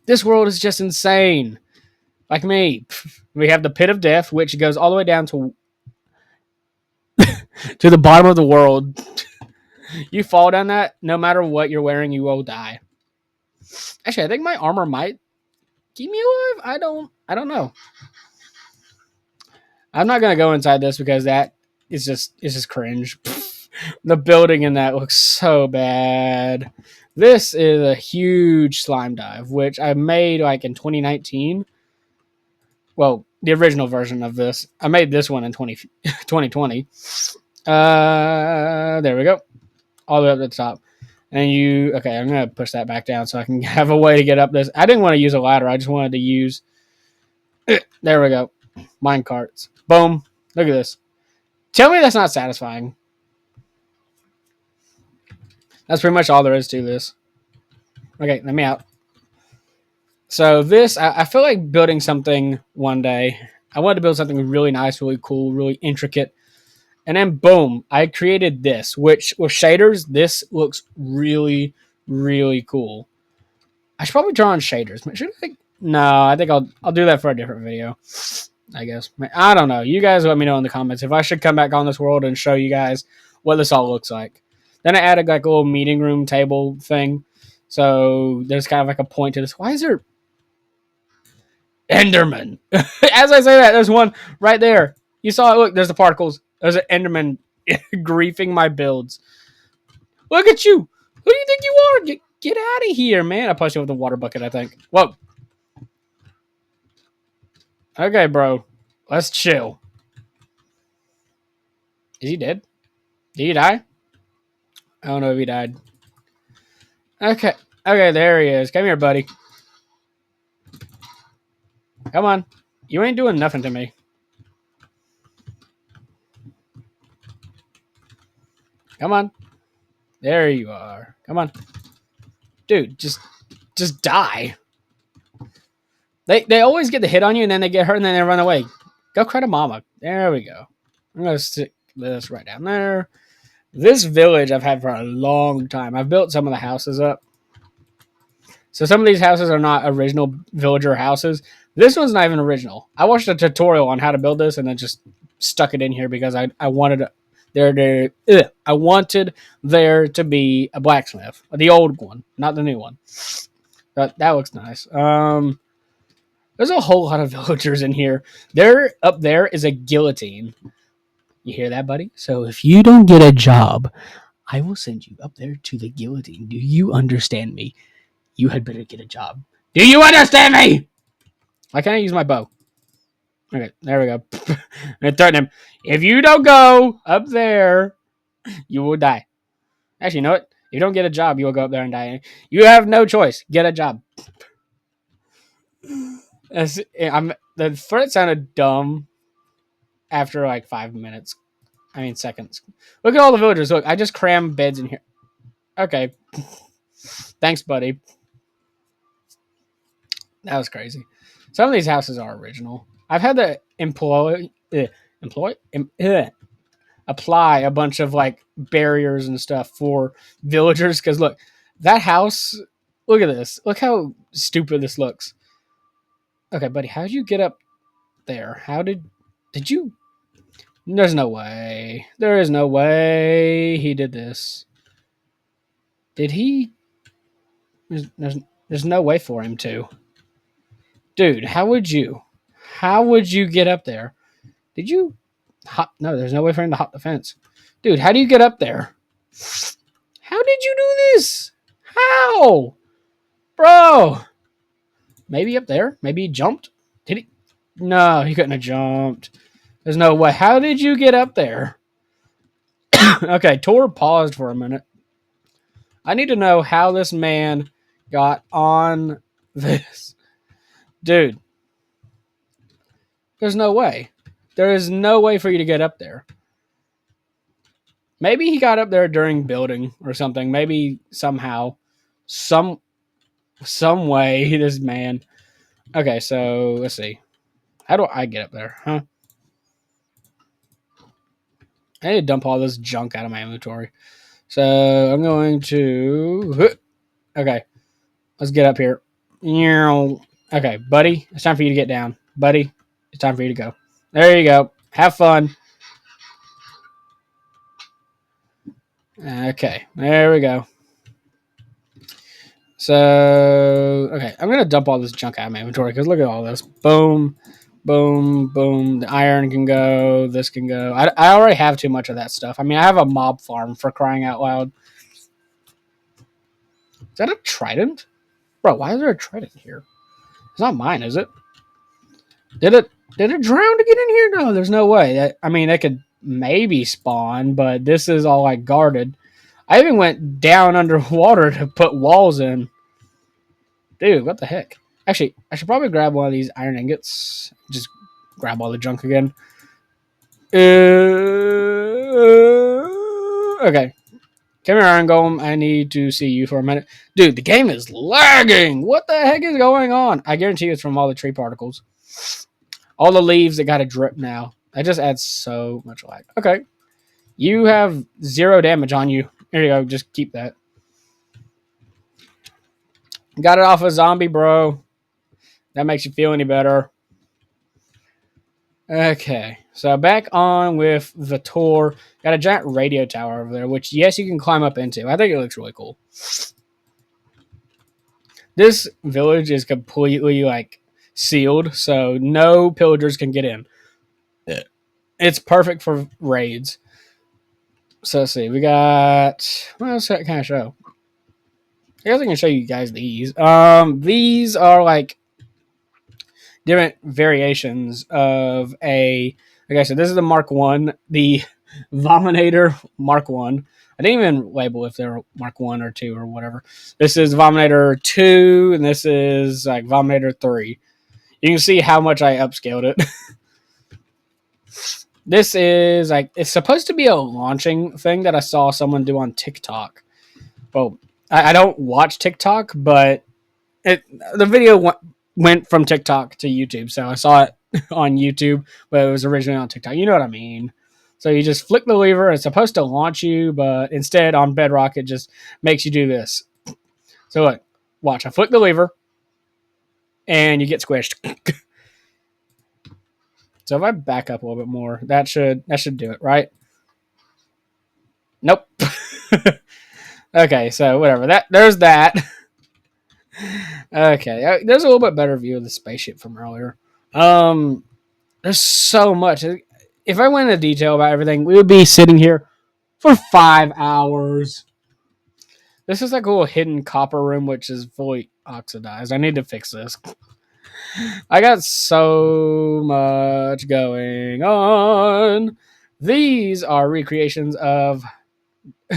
This world is just insane. Like me. We have the Pit of Death, which goes all the way down to the bottom of the world. You fall down that, no matter what you're wearing, you will die. Actually, I think my armor might keep me alive. I don't know. I'm not gonna go inside this because that is just cringe. The building in that looks so bad. This is a huge slime dive, which I made like in 2019. Well, the original version of this. I made this one in 2020. There we go. All the way up to the top. And okay, I'm going to push that back down so I can have a way to get up this. I didn't want to use a ladder. I just wanted to use, there we go. Mine carts. Boom. Look at this. Tell me that's not satisfying. That's pretty much all there is to this. Okay, let me out. So this, I feel like building something one day. I wanted to build something really nice, really cool, really intricate. And then boom, I created this, which with shaders, this looks really, really cool. I should probably draw on shaders. Should I? No, I think I'll do that for a different video. I guess. I don't know. You guys let me know in the comments if I should come back on this world and show you guys what this all looks like. Then I added like a little meeting room table thing. So there's kind of like a point to this. Why is there Enderman? As I say that, there's one right there. You saw it. Look, there's the particles. There's an Enderman griefing my builds. Look at you. Who do you think you are? Get out of here, man. I punched you with a water bucket, I think. Whoa. Okay, bro. Let's chill. Is he dead? Did he die? I don't know if he died. Okay. Okay, there he is. Come here, buddy. Come on. You ain't doing nothing to me. Come on. There you are. Come on. Dude, just die. They always get the hit on you and then they get hurt and then they run away. Go cry to mama. There we go. I'm going to stick this right down there. This village I've had for a long time. I've built some of the houses up. So some of these houses are not original villager houses. This one's not even original. I watched a tutorial on how to build this and then just stuck it in here because I wanted I wanted there to be a blacksmith. The old one, not the new one. That looks nice. There's a whole lot of villagers in here. There up there is a guillotine. You hear that, buddy? So if you don't get a job, I will send you up there to the guillotine. Do you understand me? You had better get a job. Do you understand me? Why can't I use my bow? Okay, there we go. I threaten him. If you don't go up there, you will die. Actually, you know what? If you don't get a job, you will go up there and die. You have no choice. Get a job. The threat sounded dumb after like 5 minutes. I mean, seconds. Look at all the villagers. Look, I just crammed beds in here. Okay. Thanks, buddy. That was crazy. Some of these houses are original. I've had to apply a bunch of like barriers and stuff for villagers because look, that house. Look at this. Look how stupid this looks. Okay, buddy, how did you get up there? How did you? There's no way. There is no way he did this. Did he? There's no way for him to. Dude, how would you? How would you get up there? Did you hop? No, there's no way for him to hop the fence. Dude, how do you get up there? How did you do this? How? Bro. Maybe up there? Maybe he jumped? Did he? No, he couldn't have jumped. There's no way. How did you get up there? Okay, Tor paused for a minute. I need to know how this man got on this. Dude. There's no way. There is no way for you to get up there. Maybe he got up there during building or something. Maybe somehow. Some way, this man. Okay, so let's see. How do I get up there? Huh? I need to dump all this junk out of my inventory. So I'm going to. Okay, let's get up here. Okay, buddy, it's time for you to get down. Buddy, it's time for you to go. There you go. Have fun. Okay, there we go. So, okay, I'm going to dump all this junk out of my inventory because look at all this. Boom, boom, boom. The iron can go. This can go. I already have too much of that stuff. I mean, I have a mob farm for crying out loud. Is that a trident? Bro, why is there a trident here? It's not mine, is it? Did it drown to get in here? No, there's no way. I mean, they could maybe spawn, but this is all like guarded. I even went down underwater to put walls in. Dude, what the heck? Actually, I should probably grab one of these iron ingots. Just grab all the junk again. Okay. Come here, Iron Golem. I need to see you for a minute. Dude, the game is lagging. What the heck is going on? I guarantee you it's from all the tree particles. All the leaves that got a drip now. That just adds so much lag. Okay. You have 0 damage on you. Here you go. Just keep that. Got it off a zombie, bro. That makes you feel any better. Okay. So back on with the tour. Got a giant radio tower over there, which, yes, you can climb up into. I think it looks really cool. This village is completely, like, sealed, so no pillagers can get in. It's perfect for raids. So let's see. We got... What else can I show? I guess I can show you guys these. These are, like, different variations of a... Like I said, this is the Mark 1, the Vominator Mark 1. I didn't even label if they're Mark 1 or 2 or whatever. This is Vominator 2, and this is like Vominator 3. You can see how much I upscaled it. This is like, it's supposed to be a launching thing that I saw someone do on TikTok. Well, I don't watch TikTok, but the video went from TikTok to YouTube, so I saw it on YouTube, but it was originally on TikTok. You know what I mean? So you just flick the lever. It's supposed to launch you, but instead on Bedrock, it just makes you do this. So look, watch. I flick the lever, and you get squished. So if I back up a little bit more, that should do it, right? Nope. Okay, so whatever. There's that. Okay, there's a little bit better view of the spaceship from earlier. There's so much. If I went into detail about everything, we would be sitting here for 5 hours. This is like a little hidden copper room, which is fully oxidized. I need to fix this. I got so much going on. These are recreations of...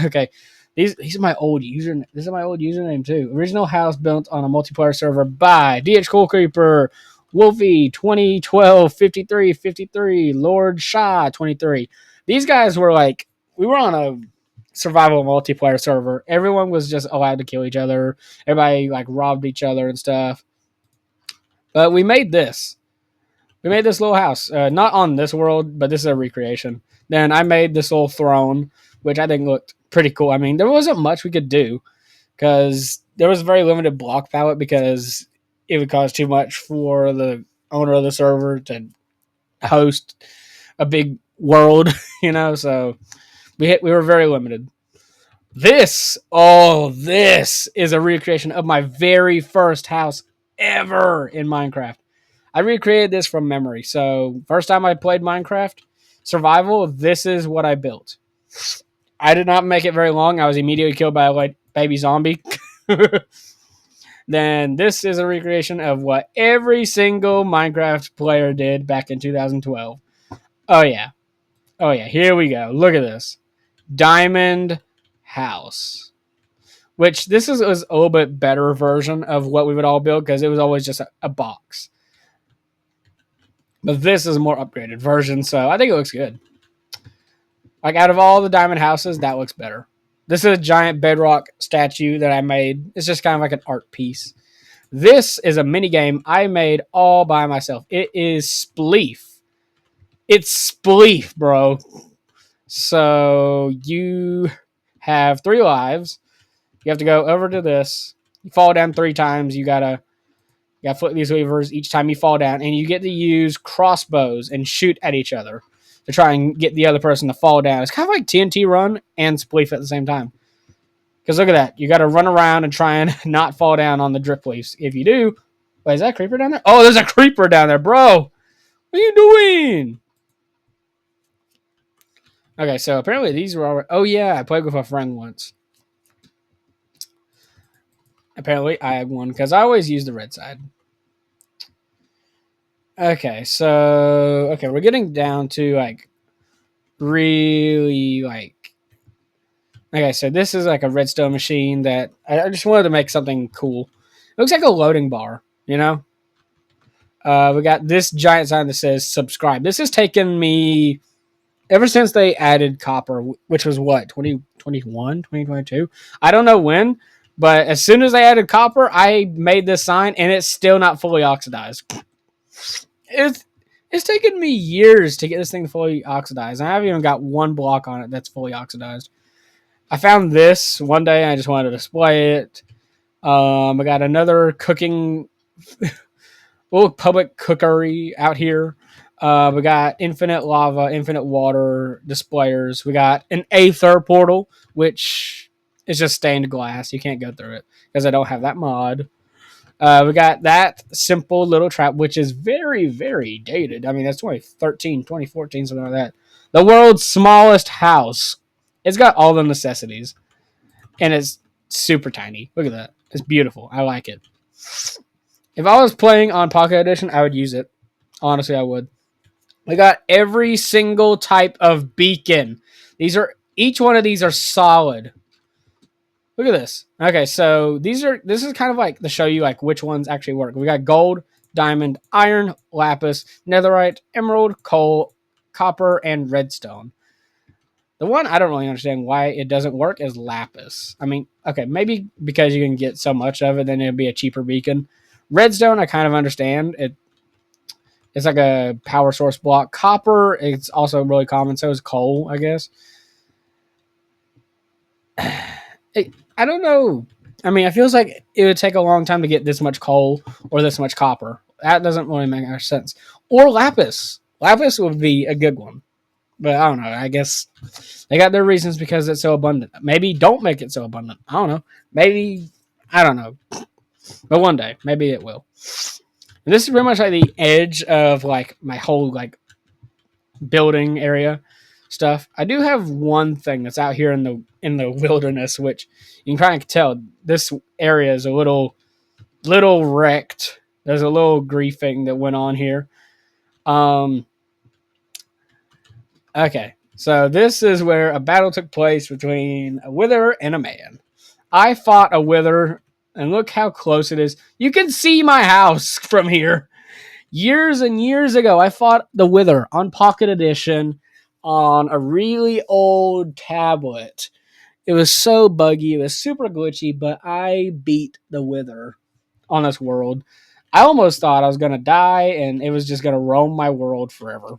Okay, these are my old username. This is my old username too. Original house built on a multiplayer server by DH Cool Creeper, Wolfie 2012 53 53, Lord Shah 23. These guys were like, we were on a survival multiplayer server. Everyone was just allowed to kill each other. Everybody like robbed each other and stuff. But we made this. We made this little house. Not on this world, but this is a recreation. Then I made this little throne, which I think looked pretty cool. I mean, there wasn't much we could do because there was a very limited block palette because it would cost too much for the owner of the server to host a big world, so we were very limited. This is a recreation of my very first house ever in Minecraft. I recreated this from memory. So first time I played Minecraft survival, this is what I built. I did not make it very long. I was immediately killed by a baby zombie. Then this is a recreation of what every single Minecraft player did back in 2012. Oh yeah. Here we go. Look at this. Diamond house. Which this was a little bit better version of what we would all build because it was always just a box. But this is a more upgraded version, so I think it looks good. Like, out of all the diamond houses, that looks better. This is a giant bedrock statue that I made. It's just kind of like an art piece. This is a mini game I made all by myself. It is Spleef. It's Spleef, bro. So you have 3 lives. You have to go over to this. You fall down 3 times. You gotta flip these levers each time you fall down, and you get to use crossbows and shoot at each other to try and get the other person to fall down. It's kind of like TNT Run and Spleef at the same time. Because look at that. You got to run around and try and not fall down on the drip leaves. If you do... Wait, is that a creeper down there? Oh, there's a creeper down there, bro! What are you doing? Okay, so apparently these were already... Oh, yeah, I played with a friend once. Apparently I had one, because I always use the red side. Okay, so... Okay, we're getting down to, like, really, like I said, this is like a redstone machine that I just wanted to make something cool. It looks like a loading bar, We got this giant sign that says subscribe. This has taken me ever since they added copper, which was what, 2021, 2022? I don't know when, but as soon as they added copper, I made this sign and it's still not fully oxidized. It's it's taken me years to get this thing fully oxidized. I haven't even got one block on it that's fully oxidized. I found this one day. I just wanted to display it. I got another cooking, little public cookery out here. We got infinite lava, infinite water displayers. We got an Aether portal, which is just stained glass. You can't go through it because I don't have that mod. We got that simple little trap, which is very, very dated. I mean, that's 2013, 2014, something like that. The world's smallest house. It's got all the necessities, and it's super tiny. Look at that. It's beautiful. I like it. If I was playing on Pocket Edition, I would use it. Honestly, I would. We got every single type of beacon. Each one of these are solid. Look at this. Okay, so this is kind of like to show you like which ones actually work. We got gold, diamond, iron, lapis, netherite, emerald, coal, copper, and redstone. The one I don't really understand why it doesn't work is lapis. I mean, okay, maybe because you can get so much of it, then it'd be a cheaper beacon. Redstone, I kind of understand. It's like a power source block. Copper, it's also really common. So is coal, I guess. I don't know. I mean, it feels like it would take a long time to get this much coal or this much copper. That doesn't really make much sense. Or lapis. Lapis would be a good one. But I don't know. I guess they got their reasons because it's so abundant. Maybe don't make it so abundant. I don't know. Maybe, I don't know. But one day, maybe it will. And this is pretty much like the edge of like my whole like building area stuff. I do have one thing that's out here in the wilderness, which you can kind of tell this area is a little wrecked. There's a little griefing that went on here. Um, okay, so this is where a battle took place between a wither and a man. I fought a wither, and look how close it is. You can see my house from here. Years and years ago, I fought the Wither on Pocket Edition on a really old tablet. It was so buggy, it was super glitchy, but I beat the Wither on this world. I almost thought I was going to die and it was just going to roam my world forever.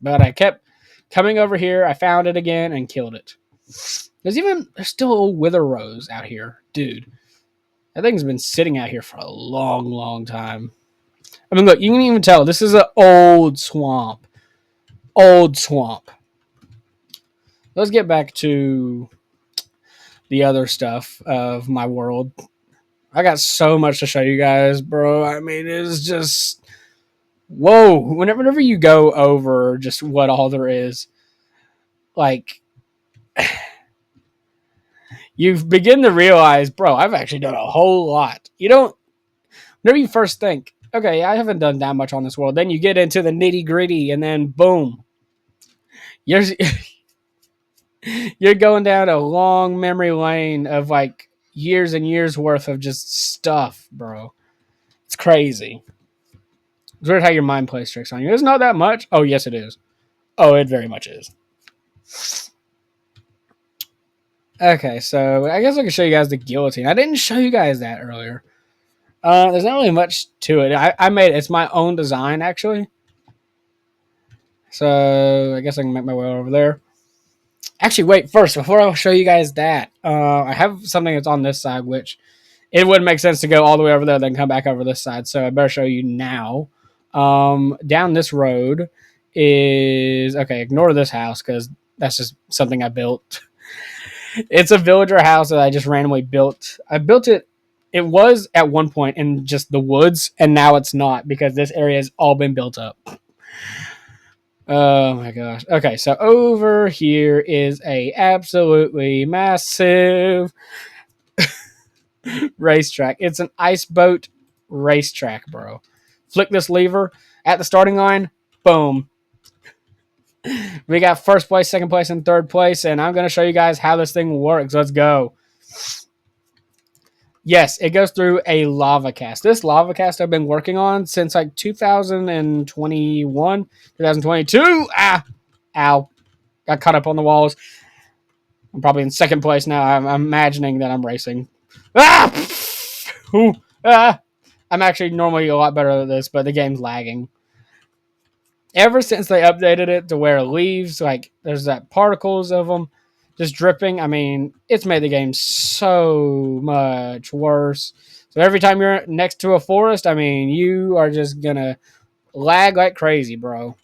But I kept coming over here, I found it again and killed it. There's still old Wither Rose out here. Dude, that thing's been sitting out here for a long, long time. I mean, look, you can even tell this is an old swamp. Old swamp. Let's get back to the other stuff of my world. I got so much to show you guys, bro. I mean, it's just whoa. Whenever you go over just what all there is, like you begin to realize, bro, I've actually done a whole lot. You don't. Whenever you first think, okay, I haven't done that much on this world, then you get into the nitty gritty, and then boom, you're you're going down a long memory lane of like years and years worth of just stuff, bro. It's crazy. It's weird how your mind plays tricks on you. It's not that much. Oh, yes, it is. Oh, it very much is. Okay, so I guess I can show you guys the guillotine. I didn't show you guys that earlier. There's not really much to it. I made it. It's my own design, actually. So I guess I can make my way over there. Actually, wait, first, before I show you guys that, I have something that's on this side, which it wouldn't make sense to go all the way over there, then come back over this side. So I better show you now. Down this road is, okay, ignore this house because that's just something I built. It's a villager house that I just randomly built. I built it. It was at one point in just the woods, and now it's not because this area has all been built up. Oh my gosh. Okay, so over here is a absolutely massive racetrack. It's an ice boat racetrack, bro. Flick this lever at the starting line. Boom. We got first place, second place, and third place, and I'm going to show you guys how this thing works. Let's go. Yes, it goes through a lava cast. This lava cast I've been working on since like 2021, 2022. Ah, ow. got caught up on the walls. I'm probably in second place now. I'm imagining that I'm racing. Ah! Ooh, ah! I'm actually normally a lot better at this, but the game's lagging. Ever since they updated it to where leaves, like, there's that particles of them just dripping, I mean, it's made the game so much worse. So every time you're next to a forest, I mean, you are just gonna lag like crazy, bro.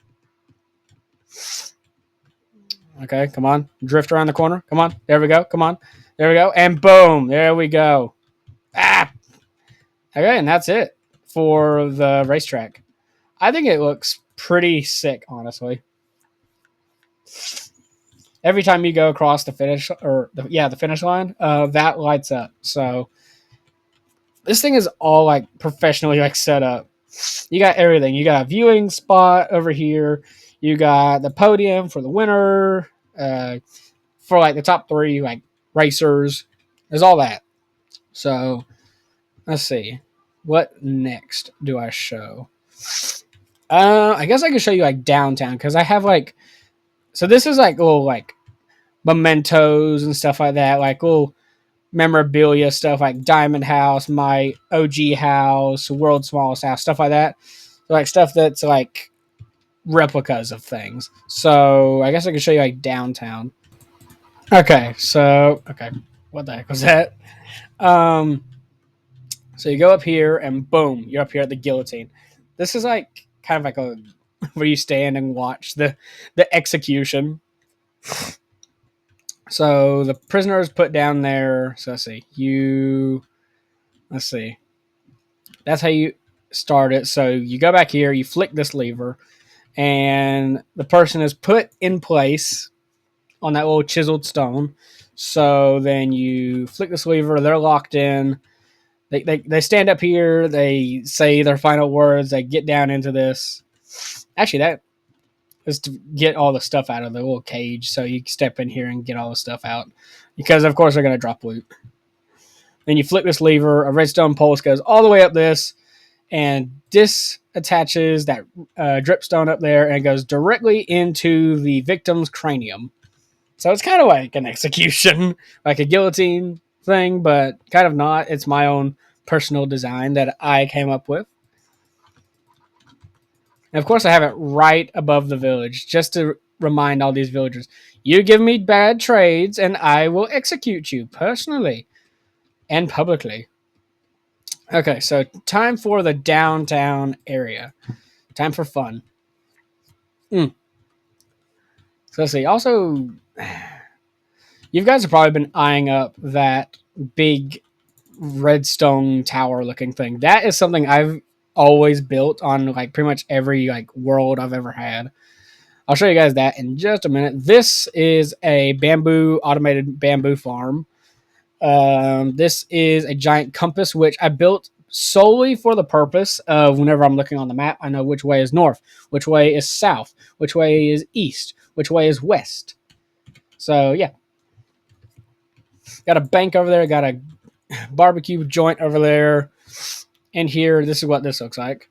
Okay, come on. Drift around the corner. Come on. There we go. Come on. There we go. And boom. There we go. Ah! Okay, and that's it for the racetrack. I think it looks pretty sick, honestly. Every time you go across the finish, or the finish line, that lights up. So this thing is all like professionally like set up. You got everything. You got a viewing spot over here. You got the podium for the winner. For like the top three like racers. There's all that. So let's see. What next do I show? I guess I can show you like downtown because I have like, so this is like little like mementos and stuff like that, like little memorabilia stuff like Diamond House, my OG house, World's Smallest House, stuff like that. So, like stuff that's like replicas of things. So I guess I can show you like downtown. Okay, what the heck was that? Um, so you go up here and boom, you're up here at the guillotine. This is like kind of like a where you stand and watch the execution. So the prisoner is put down there. So let's see. That's how you start it. So you go back here, you flick this lever, and the person is put in place on that little chiseled stone. So then you flick this lever, they're locked in. They stand up here, they say their final words, they get down into this. Actually, that is to get all the stuff out of the little cage, so you can step in here and get all the stuff out. Because, of course, they're going to drop loot. Then you flick this lever, a redstone pulse goes all the way up this, and disattaches that dripstone up there, and it goes directly into the victim's cranium. So it's kind of like an execution, like a guillotine thing, but kind of not. It's my own personal design that I came up with. And of course, I have it right above the village, just to remind all these villagers, you give me bad trades and I will execute you personally and publicly. Okay, so time for the downtown area. Time for fun. So let's see. Also, you guys have probably been eyeing up that big redstone tower looking thing. That is something I've always built on like pretty much every like world I've ever had. I'll show you guys that in just a minute. This is a automated bamboo farm. This is a giant compass, which I built solely for the purpose of whenever I'm looking on the map, I know which way is north, which way is south, which way is east, which way is west. So, yeah. Got a bank over there, got a barbecue joint over there. And here, this is what this looks like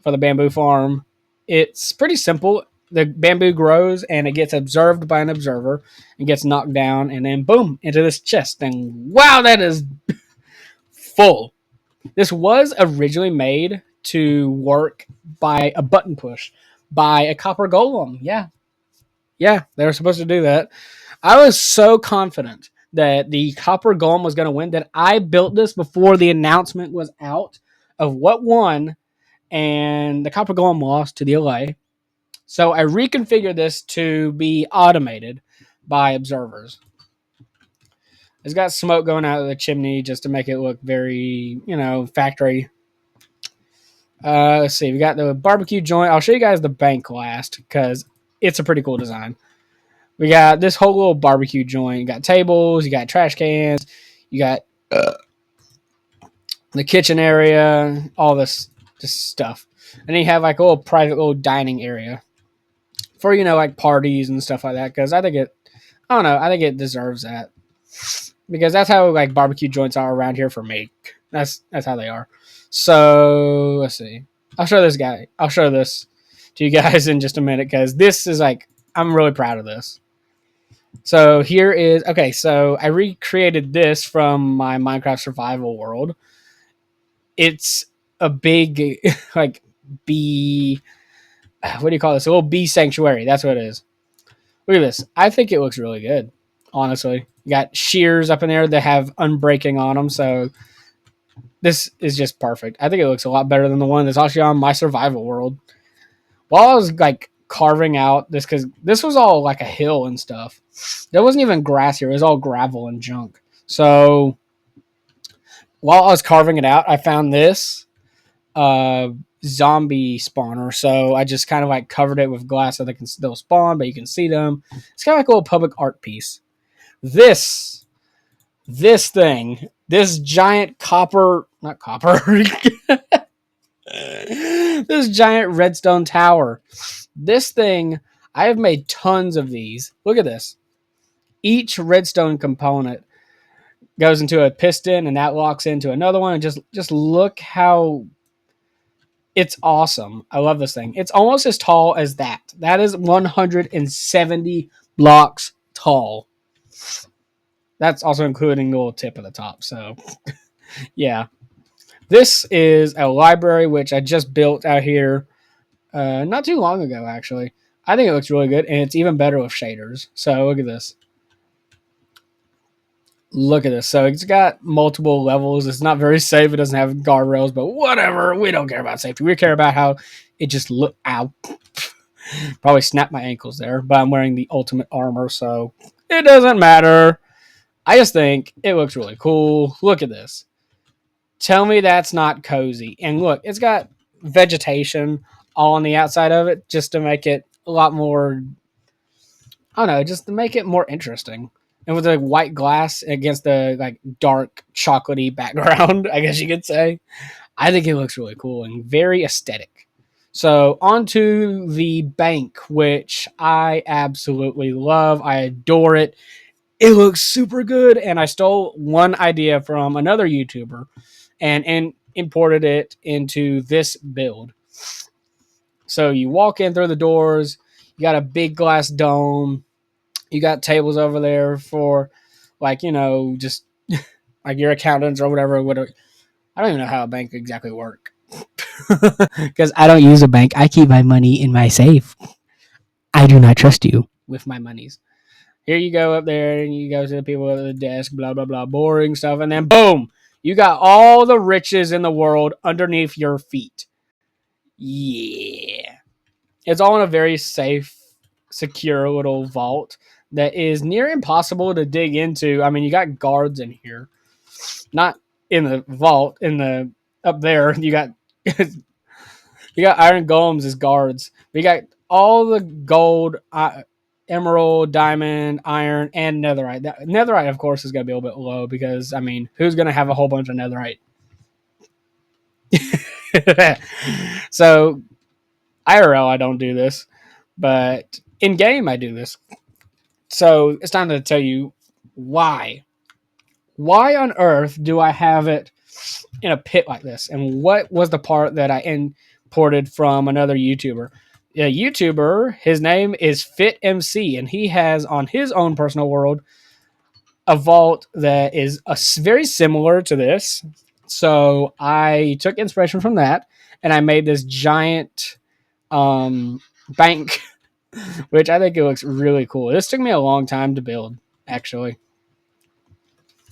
for the bamboo farm. It's pretty simple. The bamboo grows and it gets observed by an observer and gets knocked down and then boom into this chest. And wow, that is full. This was originally made to work by a button push by a copper golem. Yeah, they were supposed to do that. I was so confident that the copper golem was going to win that I built this before the announcement was out of what won, and the copper golem lost to the LA. So I reconfigured this to be automated by observers. It's got smoke going out of the chimney just to make it look very, factory. Let's see. We got the barbecue joint. I'll show you guys the bank last because it's a pretty cool design. We got this whole little barbecue joint. You got tables. You got trash cans. You got the kitchen area. All this stuff. And then you have like a little private little dining area for, like parties and stuff like that. Because I think it deserves that. Because that's how like barbecue joints are around here for me. That's how they are. So let's see. I'll show this to you guys in just a minute because this is like I'm really proud of this. So here is okay. So I recreated this from my Minecraft survival world. It's a big like bee. What do you call this? A little bee sanctuary. That's what it is. Look at this. I think it looks really good. Honestly, you got shears up in there that have unbreaking on them. So this is just perfect. I think it looks a lot better than the one that's actually on my survival world. While I was like carving out this, because this was all like a hill and stuff. There wasn't even grass here. It was all gravel and junk. So while I was carving it out, I found this uh, zombie spawner. So I just kind of like covered it with glass so they can still spawn, but you can see them. It's kind of like a little public art piece. This this thing, this giant copper, not copper, this giant redstone tower. This thing, I have made tons of these. Look at this. Each redstone component goes into a piston and that locks into another one. And just look how it's awesome. I love this thing. It's almost as tall as that. That is 170 blocks tall. That's also including the little tip at the top. So, yeah. This is a library which I just built out here not too long ago, actually. I think it looks really good, and it's even better with shaders. So, look at this. Look at this. So it's got multiple levels. It's not very safe. It doesn't have guardrails, but whatever. We don't care about safety. We care about how it just look. Ow. Probably snapped my ankles there, but I'm wearing the ultimate armor, so it doesn't matter. I just think it looks really cool. Look at this. Tell me that's not cozy. And look, it's got vegetation all on the outside of it just to make it a lot more, I don't know, just to make it more interesting. And with the white glass against the like dark chocolatey background, I guess you could say. I think it looks really cool and very aesthetic. So onto the bank, which I absolutely love. I adore it. It looks super good, and I stole one idea from another YouTuber and imported it into this build. So you walk in through the doors, you got a big glass dome, you got tables over there for like, just like your accountants or whatever. I don't even know how a bank exactly work. Because I don't use a bank. I keep my money in my safe. I do not trust you with my monies. Here you go up there and you go to the people at the desk, blah, blah, blah, boring stuff. And then boom, you got all the riches in the world underneath your feet. Yeah. It's all in a very safe, secure little vault that is near impossible to dig into. I mean, you got guards in here, not in the vault. In the up there, you got iron golems as guards. We got all the gold, emerald, diamond, iron, and netherite. Netherite, of course, is going to be a little bit low because I mean, who's going to have a whole bunch of netherite? So IRL, I don't do this, but in game, I do this. So it's time to tell you why. Why on earth do I have it in a pit like this? And what was the part that I imported from another YouTuber? A YouTuber, his name is FitMC, and he has on his own personal world a vault that is very similar to this. So I took inspiration from that, and I made this giant bank, which I think it looks really cool. This took me a long time to build, actually.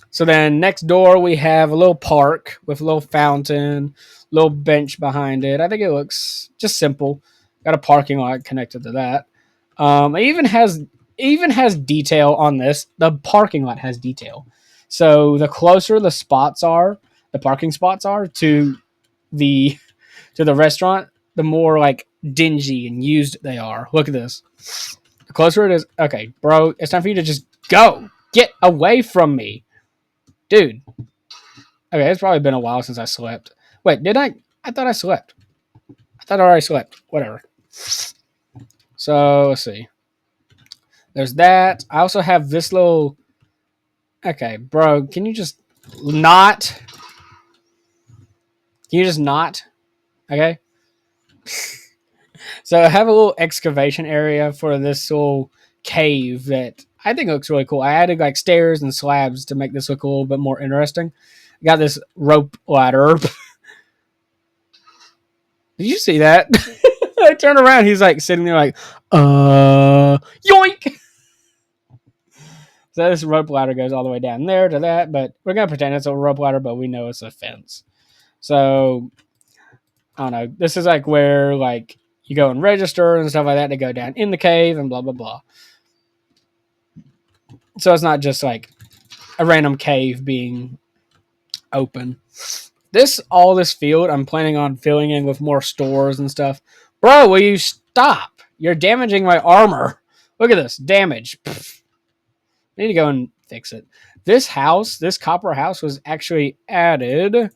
So then next door we have a little park with a little fountain, little bench behind it. I think it looks just simple. Got a parking lot connected to that. It even has detail on this. The parking lot has detail. So the closer the spots are, the parking spots are the to the restaurant, the more like dingy and used they are. Look at this. The closer it is, okay, bro, it's time for you to just go. Get away from me. Dude. Okay, it's probably been a while since I slept. Wait, did I? I thought I slept. I thought I already slept. Whatever. So let's see. There's that. I also have this little. Okay, bro, can you just not? Can you just not? Okay. So I have a little excavation area for this little cave that I think it looks really cool. I added like stairs and slabs to make this look a little bit more interesting. Got this rope ladder. Did you see that? I turned around. He's like sitting there, like, yoink. So this rope ladder goes all the way down there to that, but we're gonna pretend it's a rope ladder, but we know it's a fence. So I don't know. This is like where like you go and register and stuff like that to go down in the cave and blah blah blah. So it's not just like a random cave being open. This field, I'm planning on filling in with more stores and stuff. Bro, will you stop? You're damaging my armor. Look at this damage. Pfft. I need to go and fix it. This house, this copper house, was actually added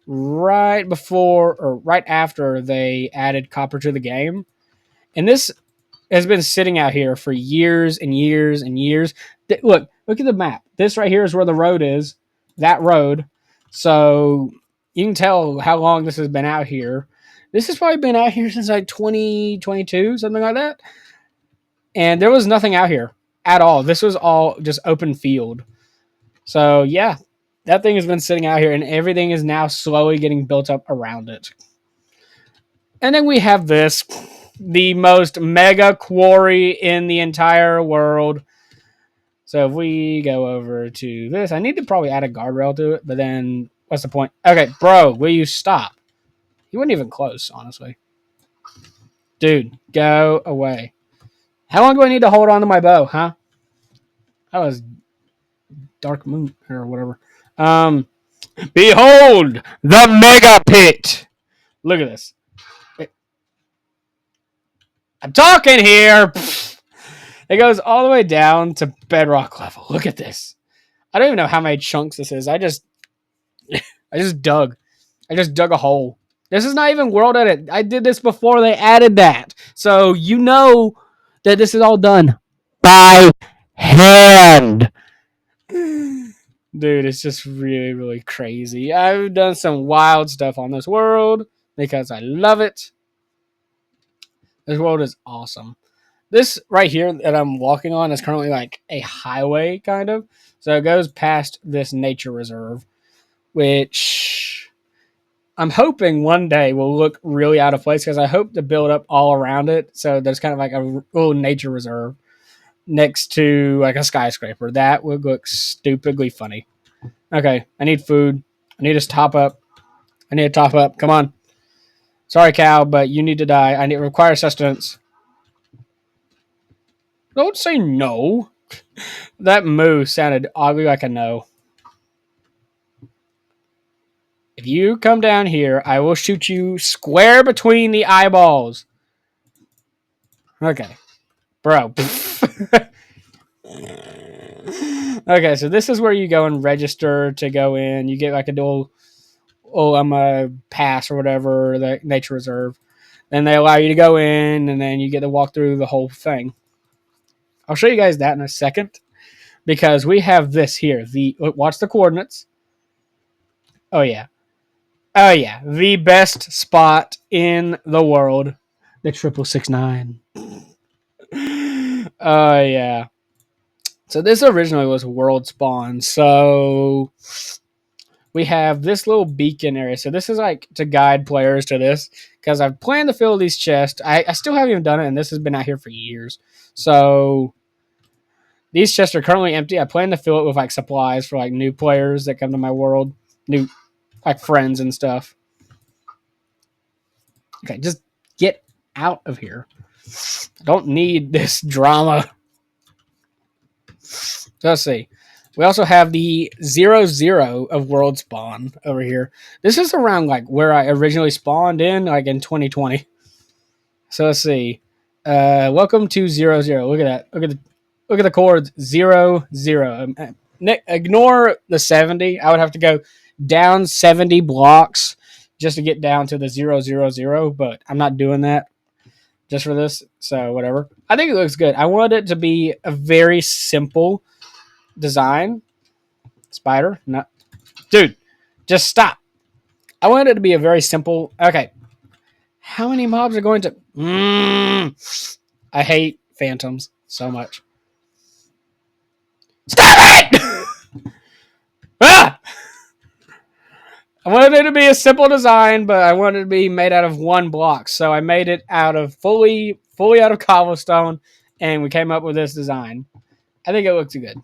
right before or right after they added copper to the game. And this has been sitting out here for years and years and years. Look at the map. This right here is where the road is. That road. So you can tell how long this has been out here. This has probably been out here since like 2022, something like that. And there was nothing out here at all. This was all just open field. So yeah, that thing has been sitting out here and everything is now slowly getting built up around it. And then we have this, the most mega quarry in the entire world. So if we go over to this, I need to probably add a guardrail to it, but then what's the point? Okay, bro, will you stop? You weren't even close, honestly. Dude, go away. How long do I need to hold on to my bow, huh? That was Dark Moon or whatever. Behold the mega pit. Look at this. I'm talking here. It goes all the way down to bedrock level. Look at this. I don't even know how many chunks this is. I just dug. I just dug a hole. This is not even world edit. I did this before they added that. So you know that this is all done by hand. Dude, it's just really, really crazy. I've done some wild stuff on this world because I love it. This world is awesome. This right here that I'm walking on is currently like a highway, kind of. So it goes past this nature reserve, which I'm hoping one day will look really out of place because I hope to build up all around it. So there's kind of like a little nature reserve next to like a skyscraper. That would look stupidly funny. Okay, I need food. I need to top up. Come on. Sorry, cow, but you need to die. I need require sustenance. Don't say no. That moo sounded oddly like a no. If you come down here, I will shoot you square between the eyeballs. Okay. Bro. Okay, so this is where you go and register to go in. You get like a little, I'm a pass or whatever, the nature reserve. Then they allow you to go in, and then you get to walk through the whole thing. I'll show you guys that in a second because we have this here. Watch the coordinates. Oh yeah, the best spot in the world, the 669. Oh yeah. So this originally was world spawn. So we have this little beacon area. So this is like to guide players to this because I've planned to fill these chests. I still haven't even done it, and this has been out here for years. So these chests are currently empty. I plan to fill it with like supplies for like new players that come to my world, new like friends and stuff. Okay, just get out of here. I don't need this drama. So let's see. We also have the 0 of world spawn over here. This is around like where I originally spawned in, like in 2020. So let's see. Welcome to 0. Look at that. Look at the chords 0. Ignore the 70. I would have to go down 70 blocks just to get down to the 0. But I'm not doing that just for this. So whatever. I think it looks good. I wanted it to be a very simple design. Spider, not, dude, just stop. I wanted it to be a very simple. Okay, how many mobs are going to? I hate phantoms so much. I wanted it to be a simple design, but I wanted it to be made out of one block. So I made it out of fully out of cobblestone, and we came up with this design. I think it looks good.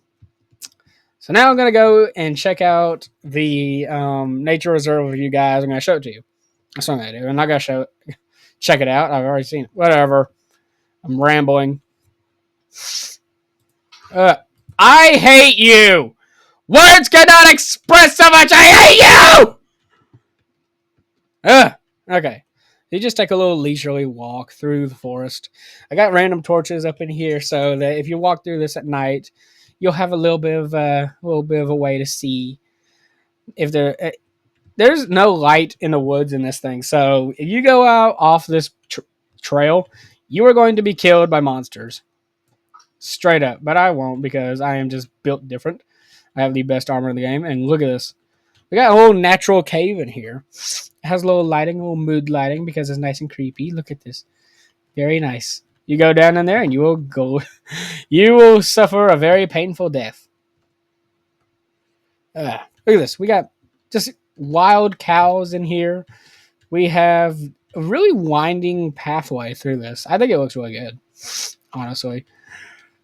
So now I'm gonna go and check out the nature reserve with you guys. I'm gonna show it to you. That's what I'm gonna do. I'm not gonna show it. Check it out. I've already seen it. Whatever. I'm rambling. Uh, I hate you. Words cannot express so much. I hate you. Okay. You just take a little leisurely walk through the forest. I got random torches up in here so that if you walk through this at night, you'll have a little bit of a way to see if there's no light in the woods in this thing. So if you go out off this trail, you are going to be killed by monsters. Straight up. But I won't because I am just built different. I have the best armor in the game. And look at this. We got a whole natural cave in here. It has a little lighting, a little mood lighting because it's nice and creepy. Look at this. Very nice. You go down in there and you will go you will suffer a very painful death. Look at this. We got just wild cows in here. We have a really winding pathway through this. I think it looks really good, honestly.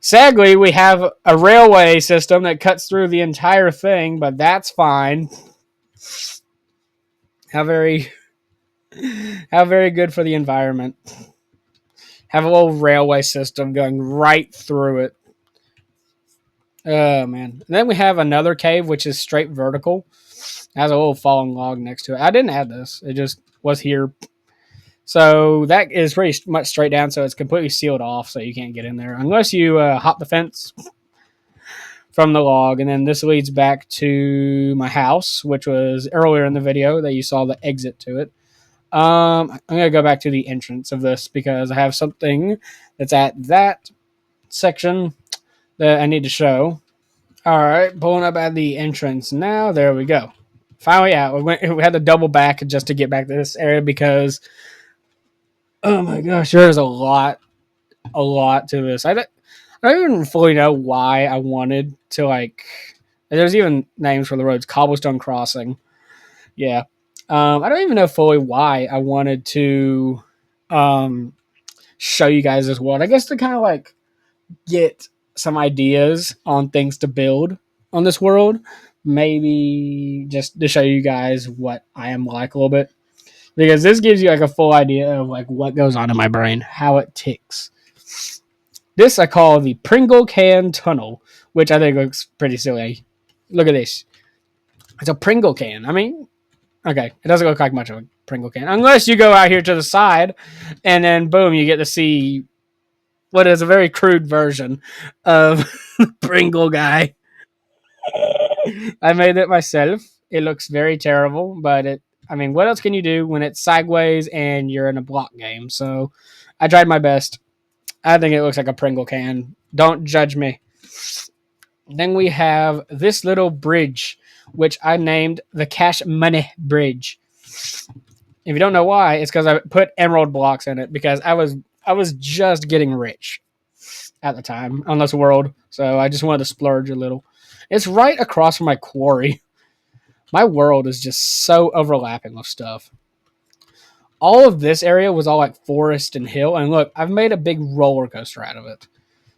Sadly, we have a railway system that cuts through the entire thing, but that's fine. How very good for the environment. Have a little railway system going right through it. Oh man. And then we have another cave which is straight vertical. It has a little fallen log next to it. I didn't add this. It just was here. So that is pretty much straight down, so it's completely sealed off, so you can't get in there unless you hop the fence from the log. And then this leads back to my house, which was earlier in the video that you saw the exit to it. I'm going to go back to the entrance of this because I have something that's at that section that I need to show. All right, pulling up at the entrance now. There we go. Finally out. We had to double back just to get back to this area because, oh my gosh, there's a lot to this. I don't even fully know why I wanted to like. There's even names for the roads. Cobblestone Crossing. Yeah. I don't even know fully why I wanted to show you guys this world. I guess to kind of like get some ideas on things to build on this world. Maybe just to show you guys what I am like a little bit. Because this gives you like a full idea of like what goes on in my brain, how it ticks. This I call the Pringle Can Tunnel, which I think looks pretty silly. Look at this. It's a Pringle can. I mean, okay, it doesn't look like much of a Pringle can. Unless you go out here to the side, and then boom, you get to see what is a very crude version of the Pringle guy. I made it myself. It looks very terrible, but I mean, what else can you do when it's sideways and you're in a block game? So I tried my best. I think it looks like a Pringle can. Don't judge me. Then we have this little bridge, which I named the Cash Money Bridge. If you don't know why, it's because I put emerald blocks in it because I was just getting rich at the time on this world, so I just wanted to splurge a little. It's right across from my quarry. My world is just so overlapping with stuff. All of this area was all like forest and hill, and look, I've made a big roller coaster out of it.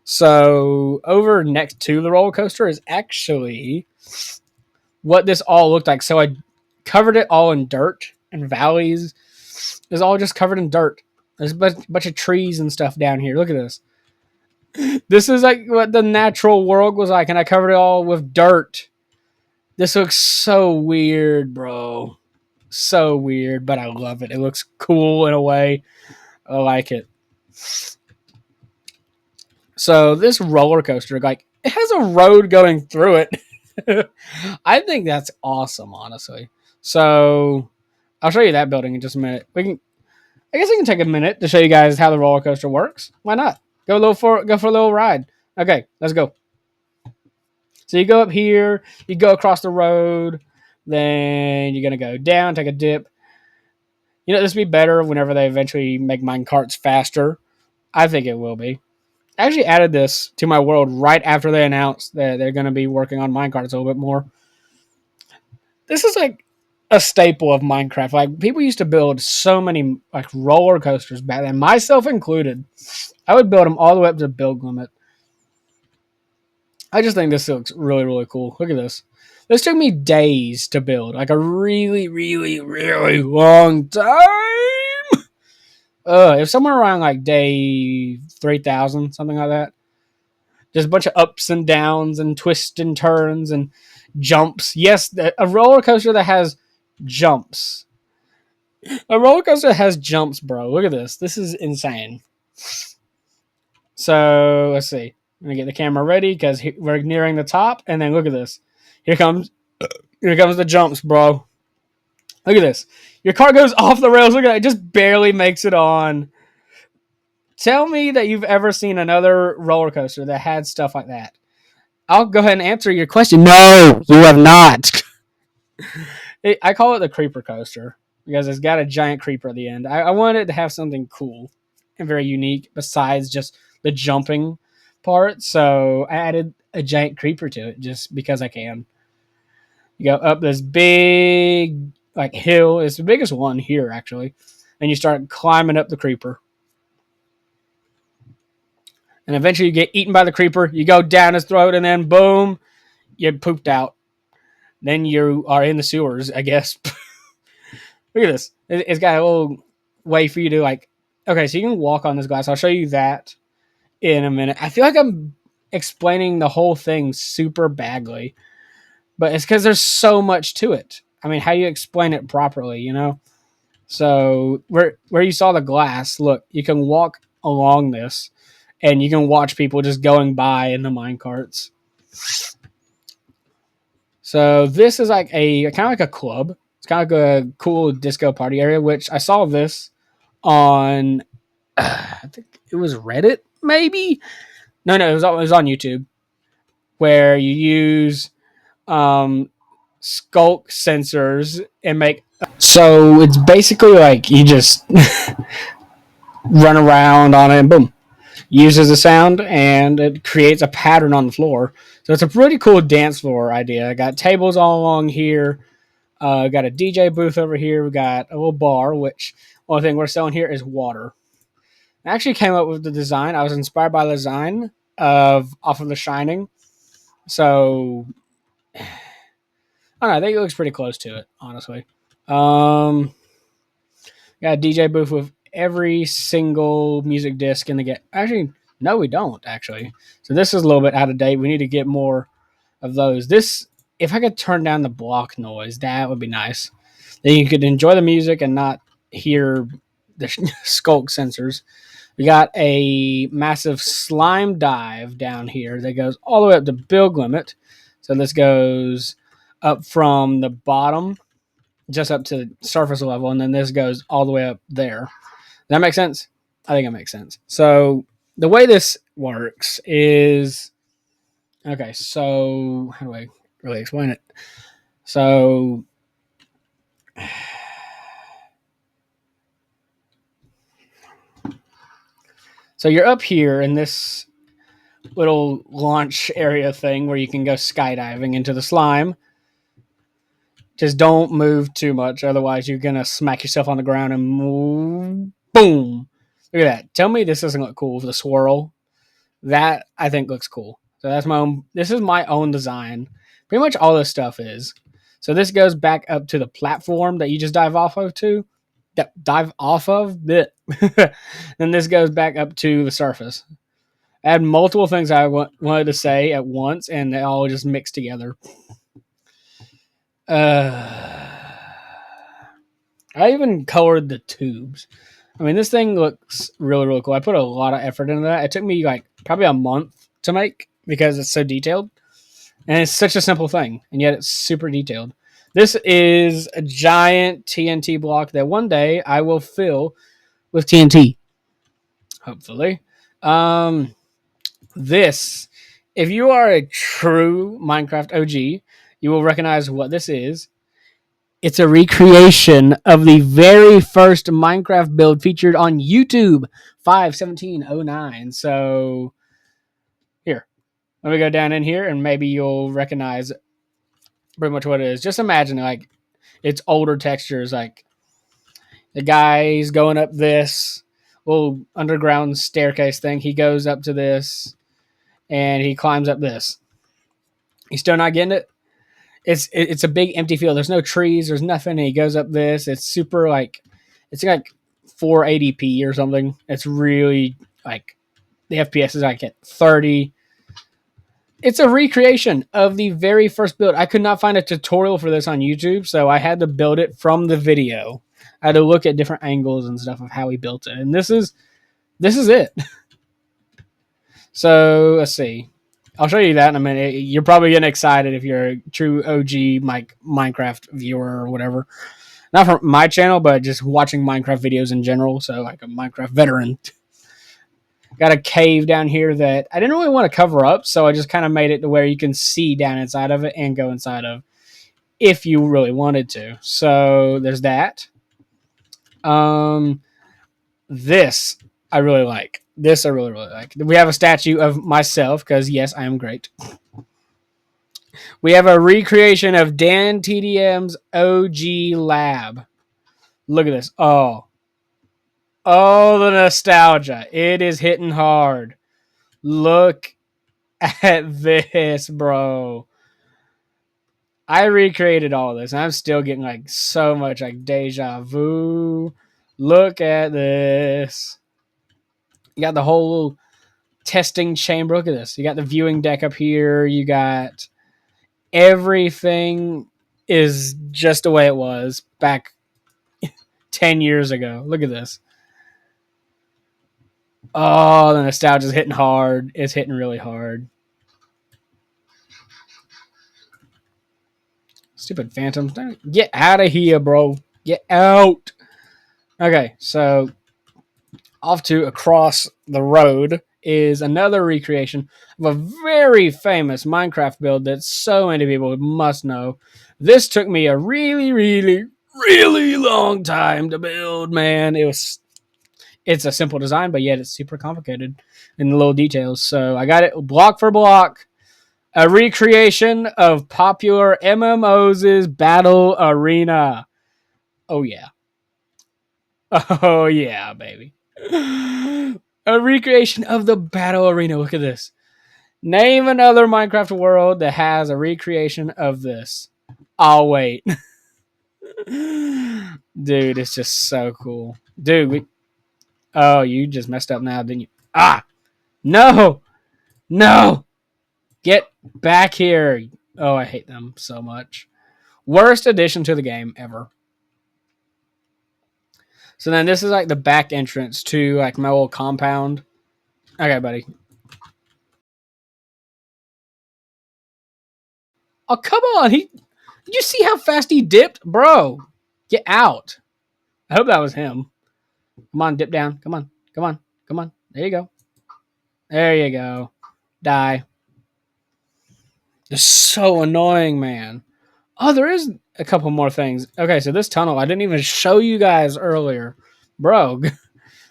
So over next to the roller coaster is actually what this all looked like. So I covered it all in dirt and valleys. It's all just covered in dirt. There's a bunch of trees and stuff down here. Look at this. This is like what the natural world was like, and I covered it all with dirt. This looks so weird, bro. So weird, but I love it. It looks cool in a way. I like it. So this roller coaster, like, it has a road going through it. I think that's awesome, honestly. So I'll show you that building in just a minute. I guess we can take a minute to show you guys how the roller coaster works. Why not? Go for a little ride. Okay, let's go. So you go up here, you go across the road, then you're gonna go down, take a dip. You know, this would be better whenever they eventually make mine carts faster. I think it will be. I actually added this to my world right after they announced that they're going to be working on minecarts a little bit more. This is like a staple of Minecraft. Like people used to build so many like roller coasters back then, myself included. I would build them all the way up to the build limit. I just think this looks really, really cool. Look at this. This took me days to build, like a really, really, really long time. It was somewhere around like day 3,000, something like that. Just a bunch of ups and downs and twists and turns and jumps. Yes, a roller coaster that has jumps. A roller coaster has jumps, bro. Look at this. This is insane. So let's see. I'm gonna get the camera ready because we're nearing the top, and then look at this. Here comes the jumps, bro. Look at this. Your car goes off the rails. Look at it. It just barely makes it on. Tell me that you've ever seen another roller coaster that had stuff like that. I'll go ahead and answer your question. No, you have not. I call it the creeper coaster because it's got a giant creeper at the end. I wanted it to have something cool and very unique besides just the jumping part. So I added a giant creeper to it just because I can. You go up this big like hill. It's the biggest one here actually. And you start climbing up the creeper. And eventually you get eaten by the creeper. You go down his throat and then boom, you're pooped out. Then you are in the sewers, I guess. Look at this. It's got a little way for you to like. Okay, so you can walk on this glass. I'll show you that in a minute. I feel like I'm explaining the whole thing super badly, but it's because there's so much to it. I mean, how do you explain it properly, you know? So where you saw the glass, look, you can walk along this, and you can watch people just going by in the mine carts. So this is like a kind of like a club. It's kind of like a cool disco party area, which I saw this on, I think it was Reddit, maybe. No, it was on YouTube, where you use skulk sensors and make. So it's basically like you just run around on it and boom, uses a sound and it creates a pattern on the floor. So it's a pretty cool dance floor idea. I got tables all along here. Got a DJ booth over here. We got a little bar, which only thing we're selling here is water. I actually came up with the design. I was inspired by the design off of The Shining. So I don't know. I think it looks pretty close to it, honestly. Got a DJ booth with every single music disc in the game. Actually, no, we don't. Actually, so this is a little bit out of date. We need to get more of those. This, if I could turn down the block noise, that would be nice. Then you could enjoy the music and not hear the skulk sensors. We got a massive slime dive down here that goes all the way up to build limit. So this goes up from the bottom just up to surface level, and then this goes all the way up there. Does that make sense? I think it makes sense. So the way this works is okay. So how do I really explain it? So you're up here in this little launch area thing where you can go skydiving into the slime. Just don't move too much, otherwise you're gonna smack yourself on the ground and move. Boom! Look at that. Tell me this doesn't look cool with the swirl. That I think looks cool. So that's my own. This is my own design. Pretty much all this stuff is. So this goes back up to the platform that you just dive off of to. Dive off of. Then this goes back up to the surface. I had multiple things I wanted to say at once, and they all just mixed together. I even colored the tubes. I mean, this thing looks really, really cool. I put a lot of effort into that. It took me like probably a month to make because it's so detailed. And it's such a simple thing, and yet it's super detailed. This is a giant TNT block that one day I will fill with TNT. Hopefully. This, if you are a true Minecraft OG, you will recognize what this is. It's a recreation of the very first Minecraft build featured on YouTube, 5/17/09. So here, let me go down in here and maybe you'll recognize pretty much what it is. Just imagine like It's older textures. Like the guy's going up this little underground staircase thing. He goes up to this and he climbs up this. He's still not getting it. It's a big empty field. There's no trees. There's nothing. And he goes up this. It's super like it's like 480p or something. It's really like the FPS is like at 30. It's a recreation of the very first build. I could not find a tutorial for this on YouTube, so I had to build it from the video. I had to look at different angles and stuff of how he built it, and this is it. So let's see. I'll show you that in a minute. You're probably getting excited if you're a true OG Minecraft viewer or whatever. Not from my channel, but just watching Minecraft videos in general. So like a Minecraft veteran. Got a cave down here that I didn't really want to cover up, so I just kind of made it to where you can see down inside of it and go inside of if you really wanted to. So there's that. This I really like. This I really like. We have a statue of myself because yes, I am great. We have a recreation of Dan TDM's OG lab. Look at this. Oh, the nostalgia. It is hitting hard. Look at this, bro. I recreated all this, and I'm still getting like so much like deja vu. Look at this. You got the whole testing chamber. Look at this. You got the viewing deck up here. You got everything is just the way it was back 10 years ago. Look at this. Oh, the nostalgia is hitting hard. It's hitting really hard. Stupid phantoms. Get out of here, bro. Get out. Okay, so off to across the road is another recreation of a very famous Minecraft build that so many people must know. This took me a really, really, really long time to build, man. It's a simple design, but yet it's super complicated in the little details. So I got it block for block. A recreation of popular MMOs' Battle Arena. Oh, yeah. Oh, yeah, baby. A recreation of the Battle Arena. Look at this. Name another Minecraft world that has a recreation of this. I'll wait. Dude, it's just so cool. Dude, oh, you just messed up now, didn't you? Ah! No! No! Get back here. Oh, I hate them so much. Worst addition to the game ever. So then this is like the back entrance to like my old compound. Okay, buddy. Oh, come on. Did you see how fast he dipped? Bro, get out. I hope that was him. Come on, dip down. Come on. Come on. Come on. There you go. There you go. Die. It's so annoying, man. Oh, there is a couple more things. Okay, so this tunnel, I didn't even show you guys earlier. Bro.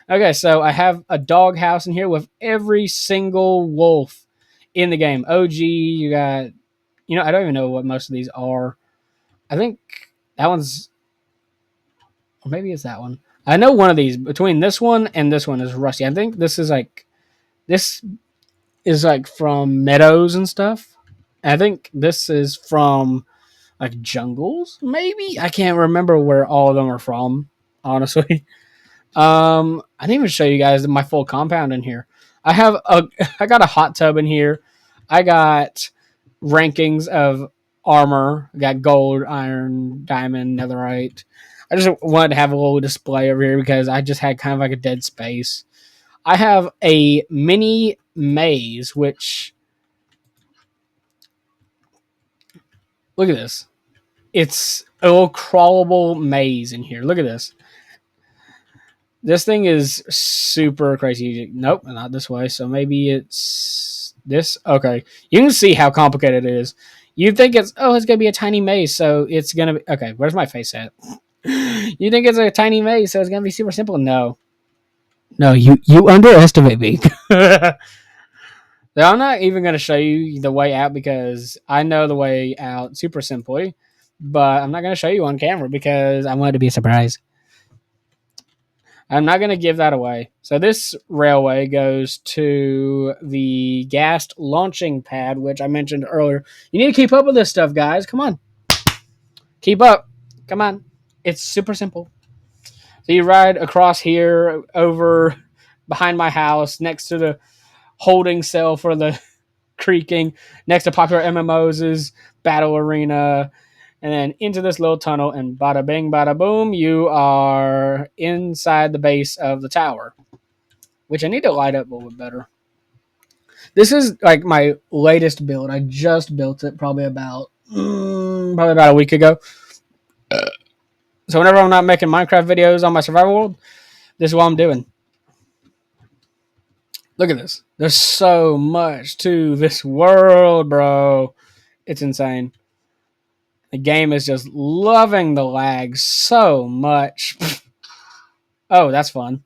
Okay, so I have a dog house in here with every single wolf in the game. OG, you got, I don't even know what most of these are. I think that one's, or maybe it's that one. I know one of these, between this one and this one is rusty. I think this is like from meadows and stuff. I think this is from like jungles, maybe? I can't remember where all of them are from, honestly. I didn't even show you guys my full compound in here. I got a hot tub in here. I got rankings of armor. I got gold, iron, diamond, netherite. I just wanted to have a little display over here because I just had kind of like a dead space. I have a mini maze, which look at this. It's a little crawlable maze in here. Look at this. This thing is super crazy. Nope, not this way. So maybe it's this. Okay. You can see how complicated it is. You think it's going to be a tiny maze, so it's going to be... Okay, where's my face at? You think it's a tiny maze, so it's going to be super simple? No. No, you underestimate me. So I'm not even going to show you the way out because I know the way out super simply. but I'm not going to show you on camera because I want it to be a surprise. I'm not going to give that away. So this railway goes to the gas launching pad, which I mentioned earlier. You need to keep up with this stuff, guys. Come on. Keep up. Come on. It's super simple. So you ride across here over behind my house next to the holding cell for the creaking, next to popular MMOs is Battle Arena, and then into this little tunnel, and bada bing, bada boom, you are inside the base of the tower, which I need to light up a little bit better. This is like my latest build. I just built it probably about a week ago. So whenever I'm not making Minecraft videos on my survival world, this is what I'm doing. Look at this. There's so much to this world, bro. It's insane. The game is just loving the lag so much. Oh, that's fun.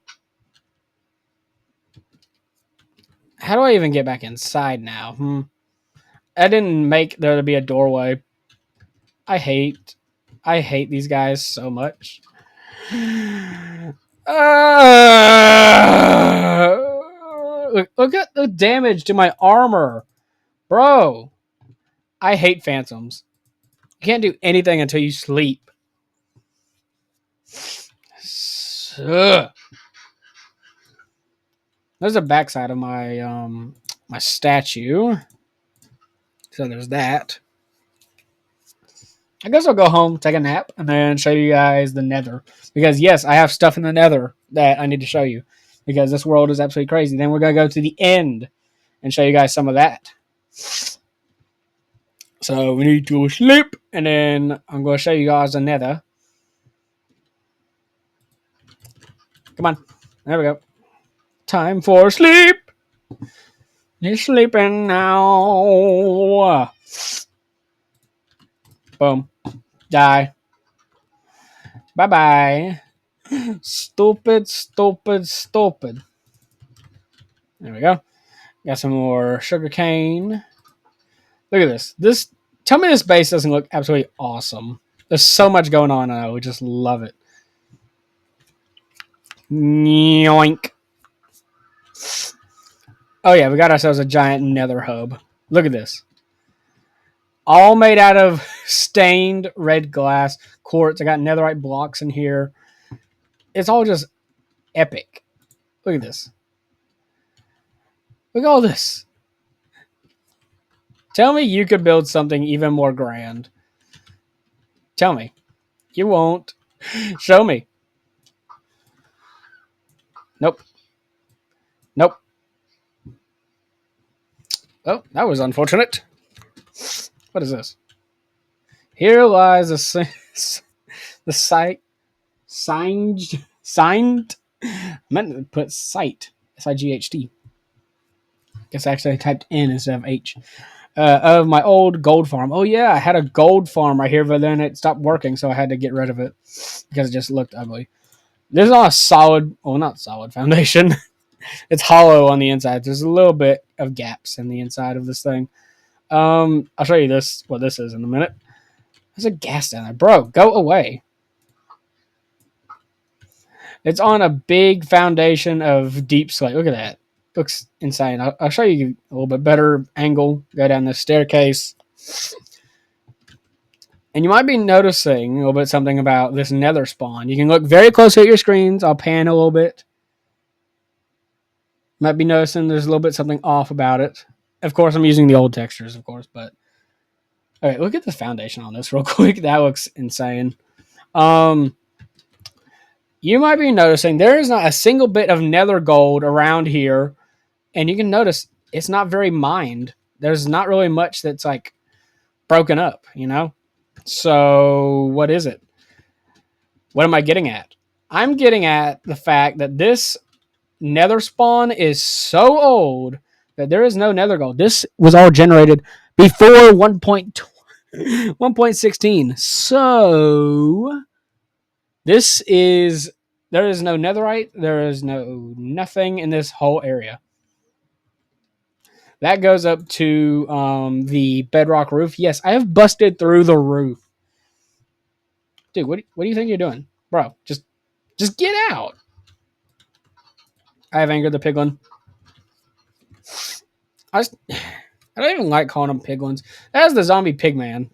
How do I even get back inside now? I didn't make there to be a doorway. I hate these guys so much. Look at the damage to my armor. Bro, I hate phantoms. You can't do anything until you sleep. Ugh. There's the backside of my my statue. So there's that. I guess I'll go home, take a nap, and then show you guys the nether. Because yes, I have stuff in the nether that I need to show you. Because this world is absolutely crazy. Then we're gonna go to the end and show you guys some of that. So we need to sleep, and then I'm gonna show you guys the nether. Come on. There we go. Time for sleep. You're sleeping now. Boom. Die. Bye-bye. Stupid, stupid, stupid. There we go. Got some more sugar cane. Look at this. Tell me this base doesn't look absolutely awesome. There's so much going on, and I would just love it. Yoink. Oh yeah, we got ourselves a giant nether hub. Look at this. All made out of stained red glass quartz. I got netherite blocks in here. It's all just epic. Look at this. Look at all this. Tell me you could build something even more grand. Tell me. You won't. Show me. Nope. Nope. Oh, that was unfortunate. What is this? Here lies the site. Signed. I meant to put site. SIGHT. Guess I actually typed N instead of H. Of my old gold farm. Oh yeah, I had a gold farm right here, but then it stopped working, so I had to get rid of it because it just looked ugly. This is on a solid, well, not solid foundation. It's hollow on the inside. There's a little bit of gaps in the inside of this thing. I'll show you what this is in a minute. There's a gas down there, bro. Go away. It's on a big foundation of deep slate. Look at that. Looks insane. I'll show you a little bit better angle. Go down this staircase. And you might be noticing a little bit something about this nether spawn. You can look very closely at your screens. I'll pan a little bit. Might be noticing there's a little bit something off about it. Of course, I'm using the old textures, of course, but all right, look at the foundation on this real quick. That looks insane. You might be noticing there is not a single bit of nether gold around here, and you can notice it's not very mined. There's not really much that's like broken up, you know? So, what is it? What am I getting at? I'm getting at the fact that this nether spawn is so old that there is no nether gold. This was all generated before 1.16. So this is there is no netherite. There is nothing in this whole area. That goes up to the bedrock roof. Yes, I have busted through the roof. Dude, what do you think you're doing? Bro, just get out. I have angered the piglin. I just, I don't even like calling them piglins. That's the zombie pigman.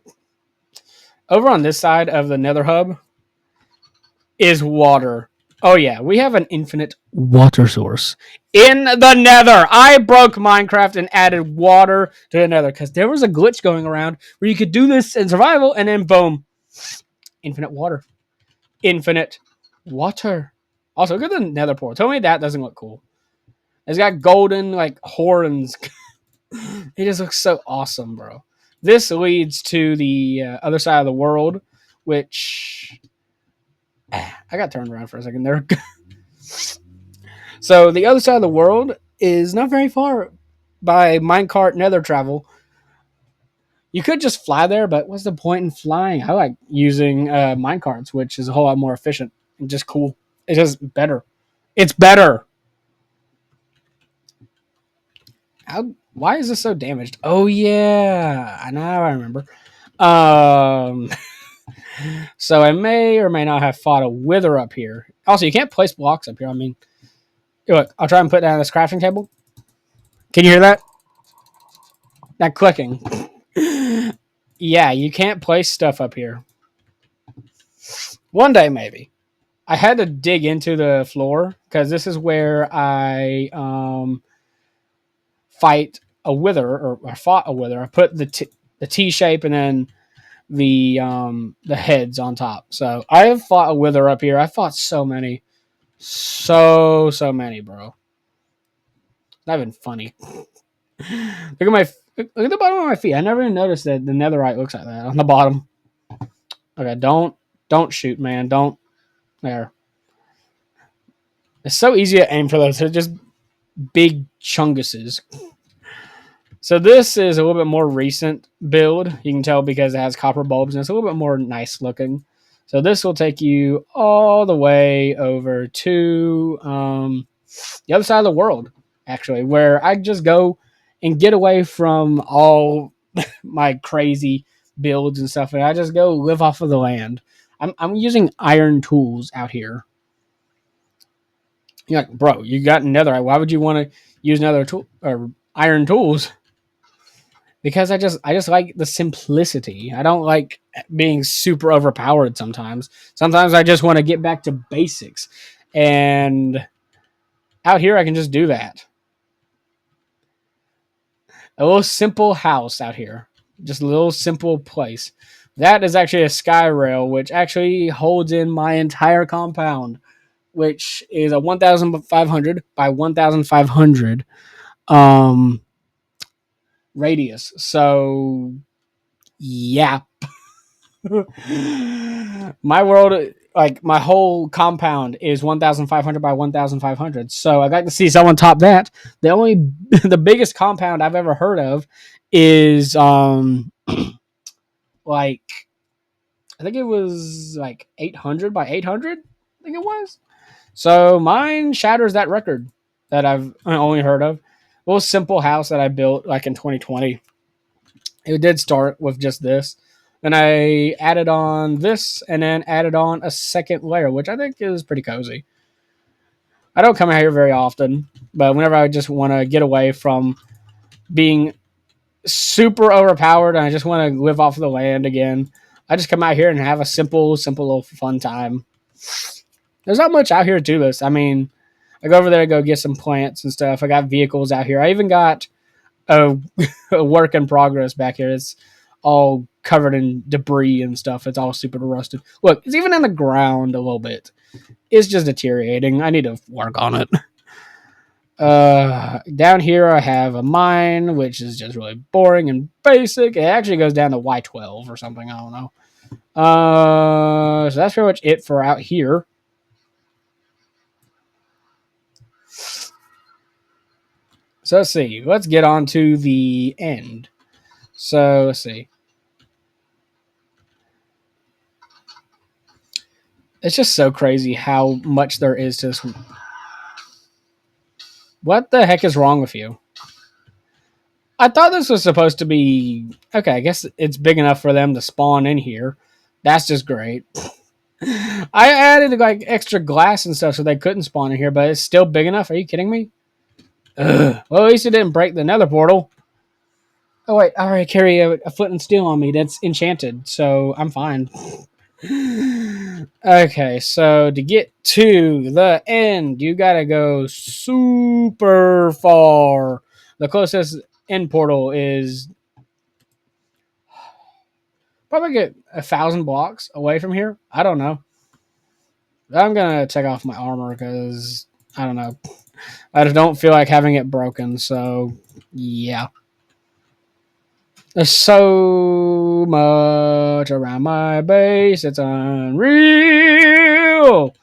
Over on this side of the nether hub is water. Oh yeah, we have an infinite water source in the nether. I broke Minecraft and added water to the nether because there was a glitch going around where you could do this in survival and then boom, infinite water. Infinite water. Also, look at the nether portal. Tell me that doesn't look cool. It's got golden like horns. It just looks so awesome, bro. This leads to the other side of the world, which I got turned around for a second there. So the other side of the world is not very far by minecart nether travel. You could just fly there, but what's the point in flying? I like using minecarts, which is a whole lot more efficient and just cool. It's just better. It's better. Why is this so damaged? Oh yeah, now I remember. Um, so I may or may not have fought a wither up here. Also, you can't place blocks up here. I mean, look, I'll try and put down this crafting table. Can you hear that? That clicking. Yeah, you can't place stuff up here. One day, maybe. I had to dig into the floor because this is where I fight a wither, or I fought a wither. I put the T shape and then the heads on top. So I have fought a wither up here. I fought so many, so many, bro. Not even funny. Look at the bottom of my feet. I never even noticed that the netherite looks like that on the bottom. Okay, don't shoot, man. Don't there. It's so easy to aim for those. They're just big chunguses. So this is a little bit more recent build. You can tell because it has copper bulbs and it's a little bit more nice looking. So this will take you all the way over to the other side of the world, actually, where I just go and get away from all my crazy builds and stuff, and I just go live off of the land. I'm using iron tools out here. You're like, bro, you got netherite. Why would you want to use another tool or iron tools? Because I just like the simplicity. I don't like being super overpowered sometimes. Sometimes I just want to get back to basics. And out here I can just do that. A little simple house out here. Just a little simple place. That is actually a sky rail, which actually holds in my entire compound, which is a 1,500 by 1,500 um, radius. So, yeah. My world, like my whole compound, is 1,500 by 1,500. So I'd like to see someone top that. The biggest compound I've ever heard of is like I think it was like 800 by 800. I think it was. So mine shatters that record that I've only heard of. A little simple house that I built like in 2020. It did start with just this. Then I added on this and then added on a second layer, which I think is pretty cozy. I don't come out here very often, but whenever I just want to get away from being super overpowered and I just want to live off of the land again, I just come out here and have a simple little fun time. There's not much out here to do this. I mean, I go over there to go get some plants and stuff. I got vehicles out here. I even got a, a work in progress back here. It's all covered in debris and stuff. It's all super rusted. Look, it's even in the ground a little bit. It's just deteriorating. I need to work on it. Down here I have a mine, which is just really boring and basic. It actually goes down to Y12 or something. I don't know. So that's pretty much it for out here. So let's see. Let's get on to the end. So let's see. It's just so crazy how much there is to this. What the heck is wrong with you? I thought this was supposed to be okay. I guess it's big enough for them to spawn in here. That's just great. I added like extra glass and stuff so they couldn't spawn in here, but it's still big enough. Are you kidding me? Ugh. Well, at least it didn't break the nether portal. Oh wait, I already carry a flint and steel on me. That's enchanted, so I'm fine. Okay, so to get to the end, you gotta go super far. The closest end portal is probably get 1,000 blocks away from here. I don't know. I'm gonna take off my armor because I don't know. I just don't feel like having it broken. So yeah, there's so much around my base. It's unreal.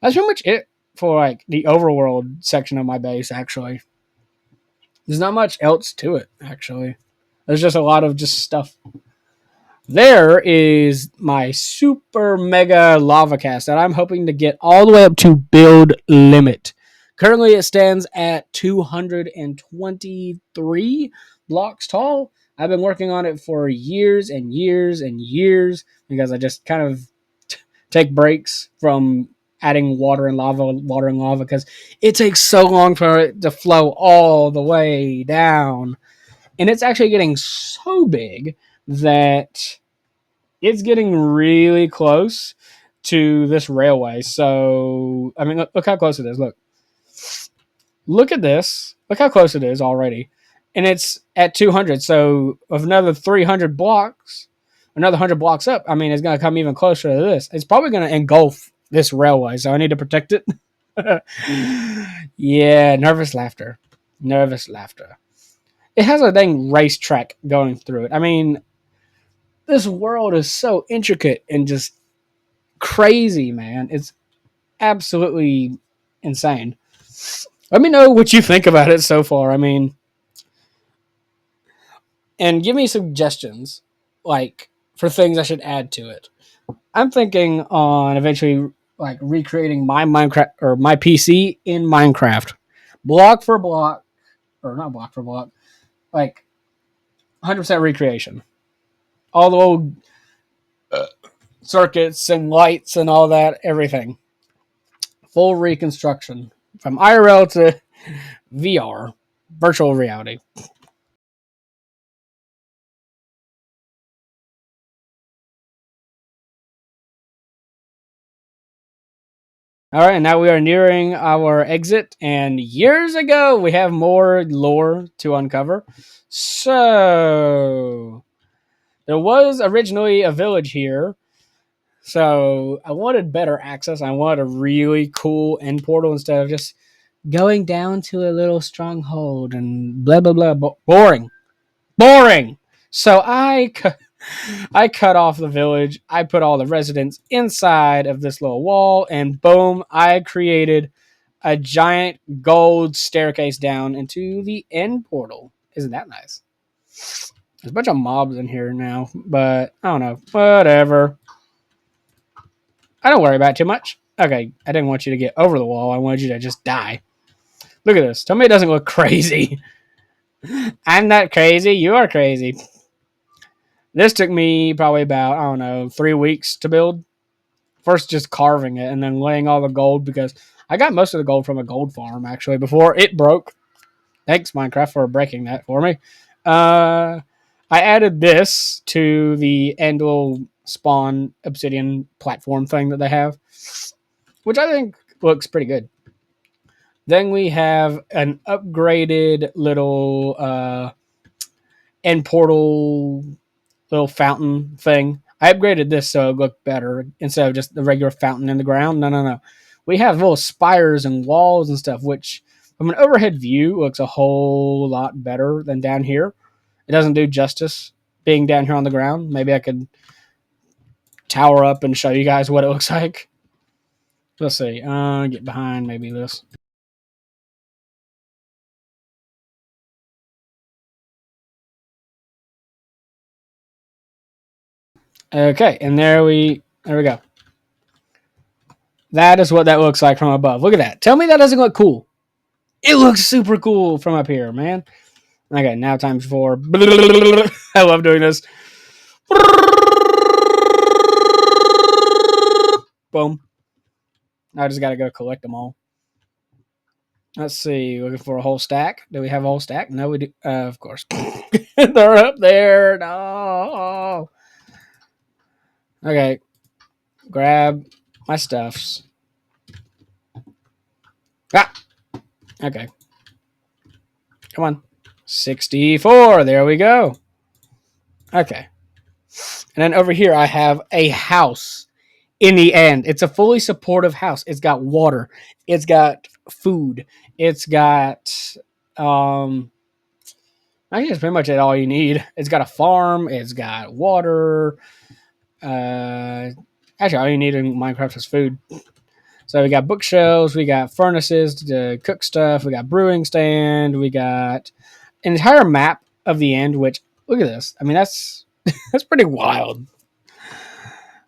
That's pretty much it for like the overworld section of my base. Actually, there's not much else to it. Actually, there's just a lot of just stuff. There is my super mega lava cast that I'm hoping to get all the way up to build limit. Currently, it stands at 223 blocks tall. I've been working on it for years and years and years because I just kind of take breaks from adding water and lava because it takes so long for it to flow all the way down. And it's actually getting so big that it's getting really close to this railway. So, I mean, look how close it is. Look at this. Look how close it is already. And it's at 200. So, of another 300 blocks, another 100 blocks up, I mean, it's going to come even closer to this. It's probably going to engulf this railway. So, I need to protect it. Yeah, nervous laughter. Nervous laughter. It has a dang racetrack going through it. I mean, this world is so intricate and just crazy, man. It's absolutely insane. Let me know what you think about it so far. I mean, and give me suggestions, like for things I should add to it. I'm thinking on eventually like recreating my Minecraft or my PC in Minecraft, block for block, or not block for block, like 100% recreation. All the old circuits and lights and all that, everything. Full reconstruction from IRL to VR, virtual reality. All right, and now we are nearing our exit. And years ago, we have more lore to uncover. So, there was originally a village here. So, I wanted better access. I wanted a really cool end portal instead of just going down to a little stronghold and blah, blah, blah. Boring. Boring. So, I cut off the village. I put all the residents inside of this little wall, and boom, I created a giant gold staircase down into the end portal. Isn't that nice? There's a bunch of mobs in here now, but I don't know. Whatever. I don't worry about it too much. Okay, I didn't want you to get over the wall. I wanted you to just die. Look at this. Tell me it doesn't look crazy. I'm not crazy. You are crazy. This took me probably about, I don't know, 3 weeks to build. First just carving it and then laying all the gold because I got most of the gold from a gold farm actually before it broke. Thanks Minecraft for breaking that for me. I added this to the end little spawn obsidian platform thing that they have, which I think looks pretty good. Then we have an upgraded little end portal little fountain thing. I upgraded this so it looked better instead of just the regular fountain in the ground. No, no, no. We have little spires and walls and stuff, which from an overhead view looks a whole lot better than down here. It doesn't do justice being down here on the ground. Maybe I could tower up and show you guys what it looks like. Let's see. Get behind maybe this. Okay, and there we go. That is what that looks like from above. Look at that. Tell me that doesn't look cool. It looks super cool from up here, man. Okay, now times 4. I love doing this. Boom. I just got to go collect them all. Let's see. Looking for a whole stack. Do we have a whole stack? No, we do. Of course. They're up there. No. Okay. Grab my stuffs. Ah. Okay. Come on. 64. There we go. Okay. And then over here, I have a house in the end. It's a fully supportive house. It's got water. It's got food. It's got, I think that's pretty much all you need. It's got a farm. It's got water. Actually, all you need in Minecraft is food. So we got bookshelves, we got furnaces to cook stuff, we got brewing stand, we got an entire map of the end. Which, look at this. I mean, that's that's pretty wild.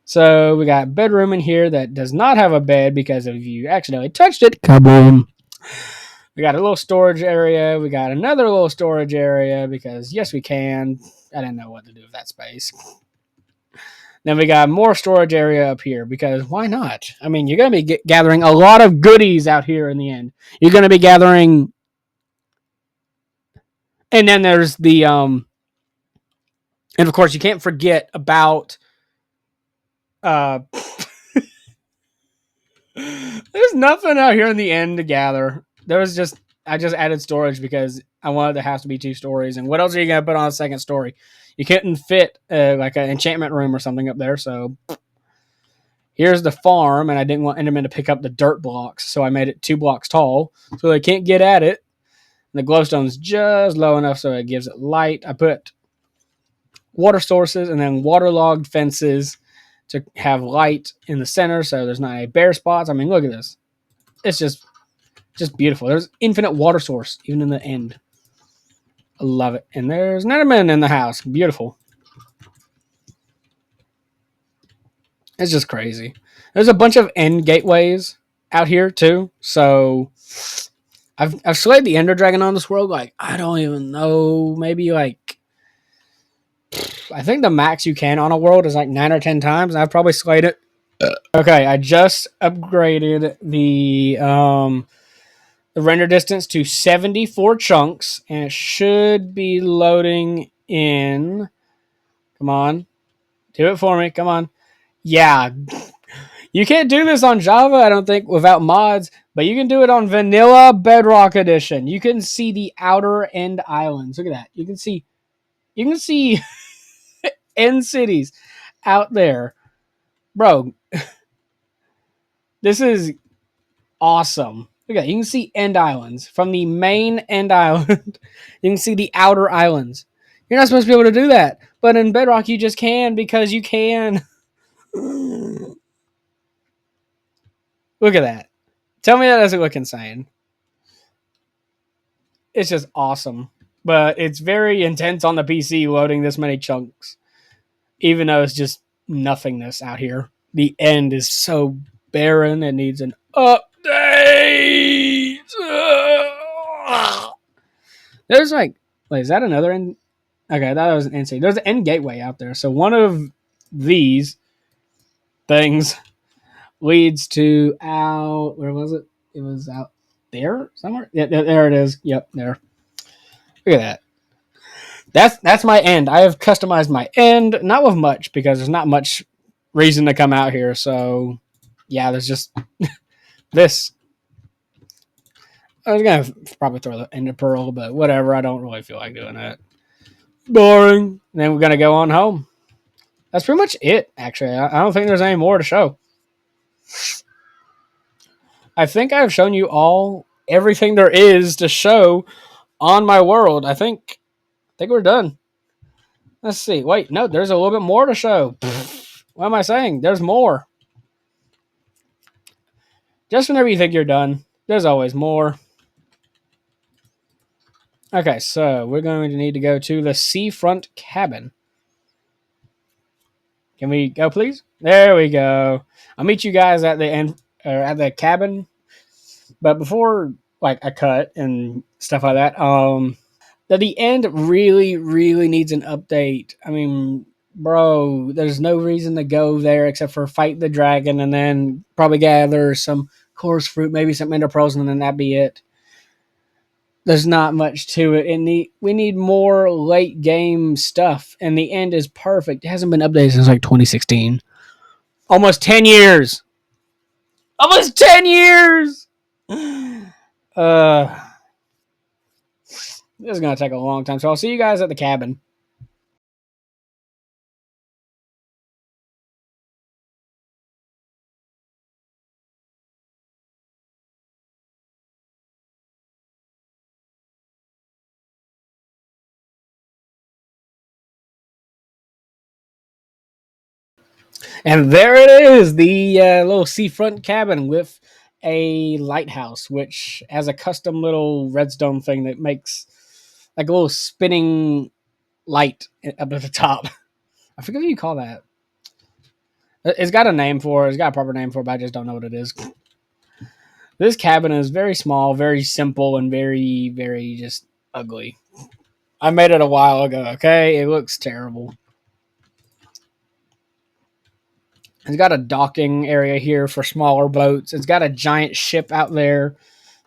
So we got bedroom in here that does not have a bed because if you accidentally touched it, kaboom. We got a little storage area. We got another little storage area because yes, we can. I didn't know what to do with that space. Then we got more storage area up here because why not? I mean, you're going to be gathering a lot of goodies out here in the end. You're going to be gathering. And then there's the, and of course, you can't forget about, uh, there's nothing out here in the end to gather. I just added storage because I wanted to have to be 2 stories. And what else are you going to put on a second story? You couldn't fit like an enchantment room or something up there. So here's the farm, and I didn't want Enderman to pick up the dirt blocks, so I made it 2 blocks tall, so they can't get at it. And the glowstone's just low enough so it gives it light. I put water sources and then waterlogged fences to have light in the center, so there's not any bare spots. I mean, look at this. It's just beautiful. There's infinite water source even in the end. I love it. And there's Enderman in the house. Beautiful. It's just crazy. There's a bunch of end gateways out here too. So I've slayed the Ender Dragon on this world. Like I don't even know. Maybe like I think the max you can on a world is like 9 or 10 times. And I've probably slayed it. Okay, I just upgraded the render distance to 74 chunks, and it should be loading in. Come on, do it for me. Come on. Yeah, you can't do this on Java, I don't think, without mods, but you can do it on Vanilla Bedrock Edition. You can see the outer end islands. Look at that. You can see end cities out there. Bro, this is awesome. Look at that. You can see end islands. From the main end island, you can see the outer islands. You're not supposed to be able to do that, but in Bedrock you just can because you can. Look at that. Tell me that doesn't look insane. It's just awesome. But it's very intense on the PC loading this many chunks. Even though it's just nothingness out here. The end is so barren, it needs an update. There's like, wait, is that another end? Okay, that was an end. There's an end gateway out there. So one of these things leads to out. Where was it? It was out there somewhere. Yeah, there it is. Yep, there. Look at that. That's my end. I have customized my end, not with much because there's not much reason to come out here. So yeah, there's just this. I was gonna probably throw the ender pearl, but whatever. I don't really feel like doing that. Boring. And then we're gonna go on home. That's pretty much it. Actually, I don't think there's any more to show. I think I've shown you all everything there is to show on my world. I think we're done. Let's see. Wait, no, there's a little bit more to show. What am I saying? There's more. Just whenever you think you're done, there's always more. Okay, so we're going to need to go to the seafront cabin. Can we go, please? There we go. I'll meet you guys at the end or at the cabin. But before like a cut and stuff like that, the end really, really needs an update. I mean, bro, there's no reason to go there except for fight the dragon and then probably gather some coarse fruit, maybe some ender pearls, and then that'd be it. There's not much to it. We need more late game stuff, and the end is perfect. It hasn't been updated since like 2016. Almost 10 years. Almost 10 years. Uh, this is gonna take a long time. So I'll see you guys at the cabin. And there it is, the little seafront cabin with a lighthouse, which has a custom little redstone thing that makes like a little spinning light up at the top. I forget what you call that. It's got a name for it. It's got a proper name for it, but I just don't know what it is. This cabin is very small, very simple, and very, very just ugly. I made it a while ago, okay? It looks terrible. It's got a docking area here for smaller boats. It's got a giant ship out there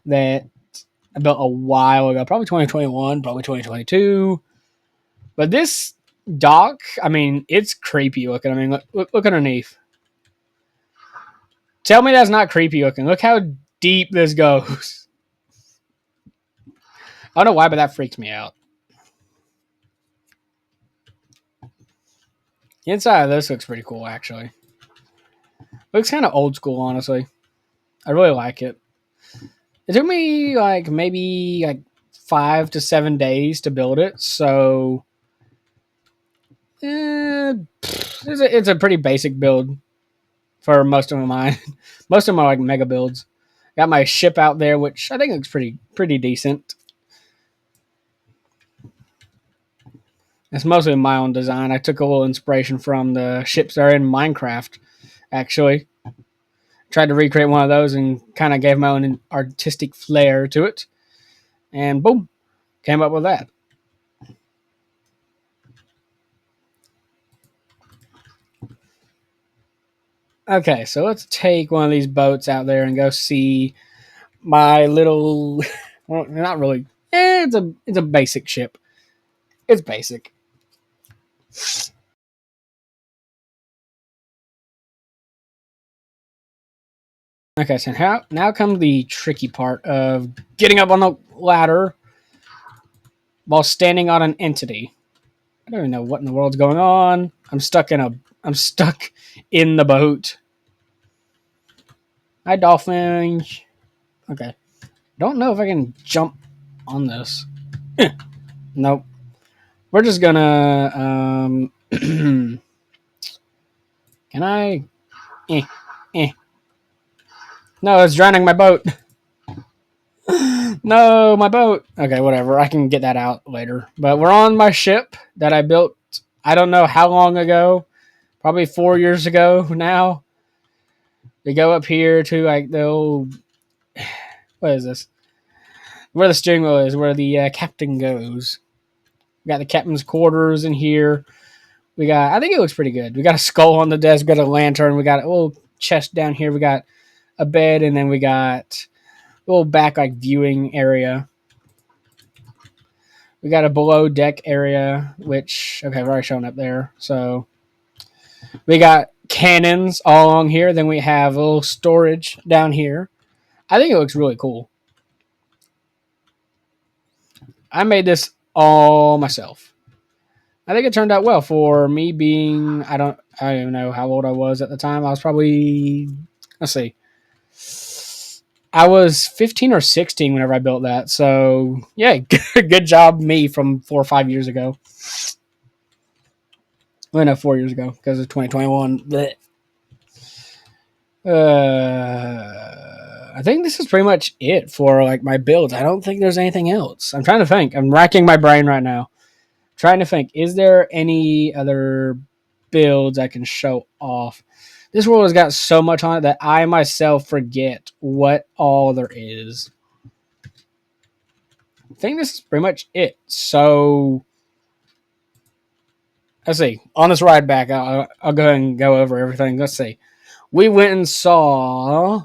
that I built a while ago, probably 2021, probably 2022. But this dock, I mean, it's creepy looking. I mean, look underneath. Tell me that's not creepy looking. Look how deep this goes. I don't know why, but that freaks me out. The inside of this looks pretty cool, actually. Looks kind of old school, honestly. I really like it. It took me like maybe like 5 to 7 days to build it, so it's a pretty basic build for most of mine. Most of them are like mega builds. Got my ship out there, which I think looks pretty decent. It's mostly my own design. I took a little inspiration from the ships that are in Minecraft, actually. Tried to recreate one of those and kind of gave my own artistic flair to it. And boom, came up with that. Okay, so let's take one of these boats out there and go see my little. Well, not really. It's a basic ship. It's basic. Okay, so now comes the tricky part of getting up on the ladder while standing on an entity. I don't even know what in the world's going on. I'm stuck in the boat. Hi, dolphin. Okay. Don't know if I can jump on this. Nope. We're just gonna can I eh, eh. No, it's drowning my boat. No, my boat. Okay, whatever. I can get that out later. But we're on my ship that I built I don't know how long ago. Probably 4 years ago now. We go up here to like the old what is this? Where the steering wheel is, where the captain goes. We got the captain's quarters in here. We got, I think it looks pretty good. We got a skull on the desk. We got a lantern. We got a little chest down here. We got a bed, and then we got a little back like viewing area. We got a below deck area, which okay, I've already shown up there. So we got cannons all along here. Then we have a little storage down here. I think it looks really cool. I made this all myself. I think it turned out well for me being I don't even know how old I was at the time. I was probably let's see. I was 15 or 16 whenever I built that. So, yeah, good job me from 4 or 5 years ago. Well, no, 4 years ago because of 2021. I think this is pretty much it for like my builds. I don't think there's anything else. I'm trying to think. I'm racking my brain right now. Trying to think. Is there any other builds I can show off? This world has got so much on it that I myself forget what all there is. I think this is pretty much it. So let's see. On this ride back, I'll go ahead and go over everything. Let's see. We went and saw.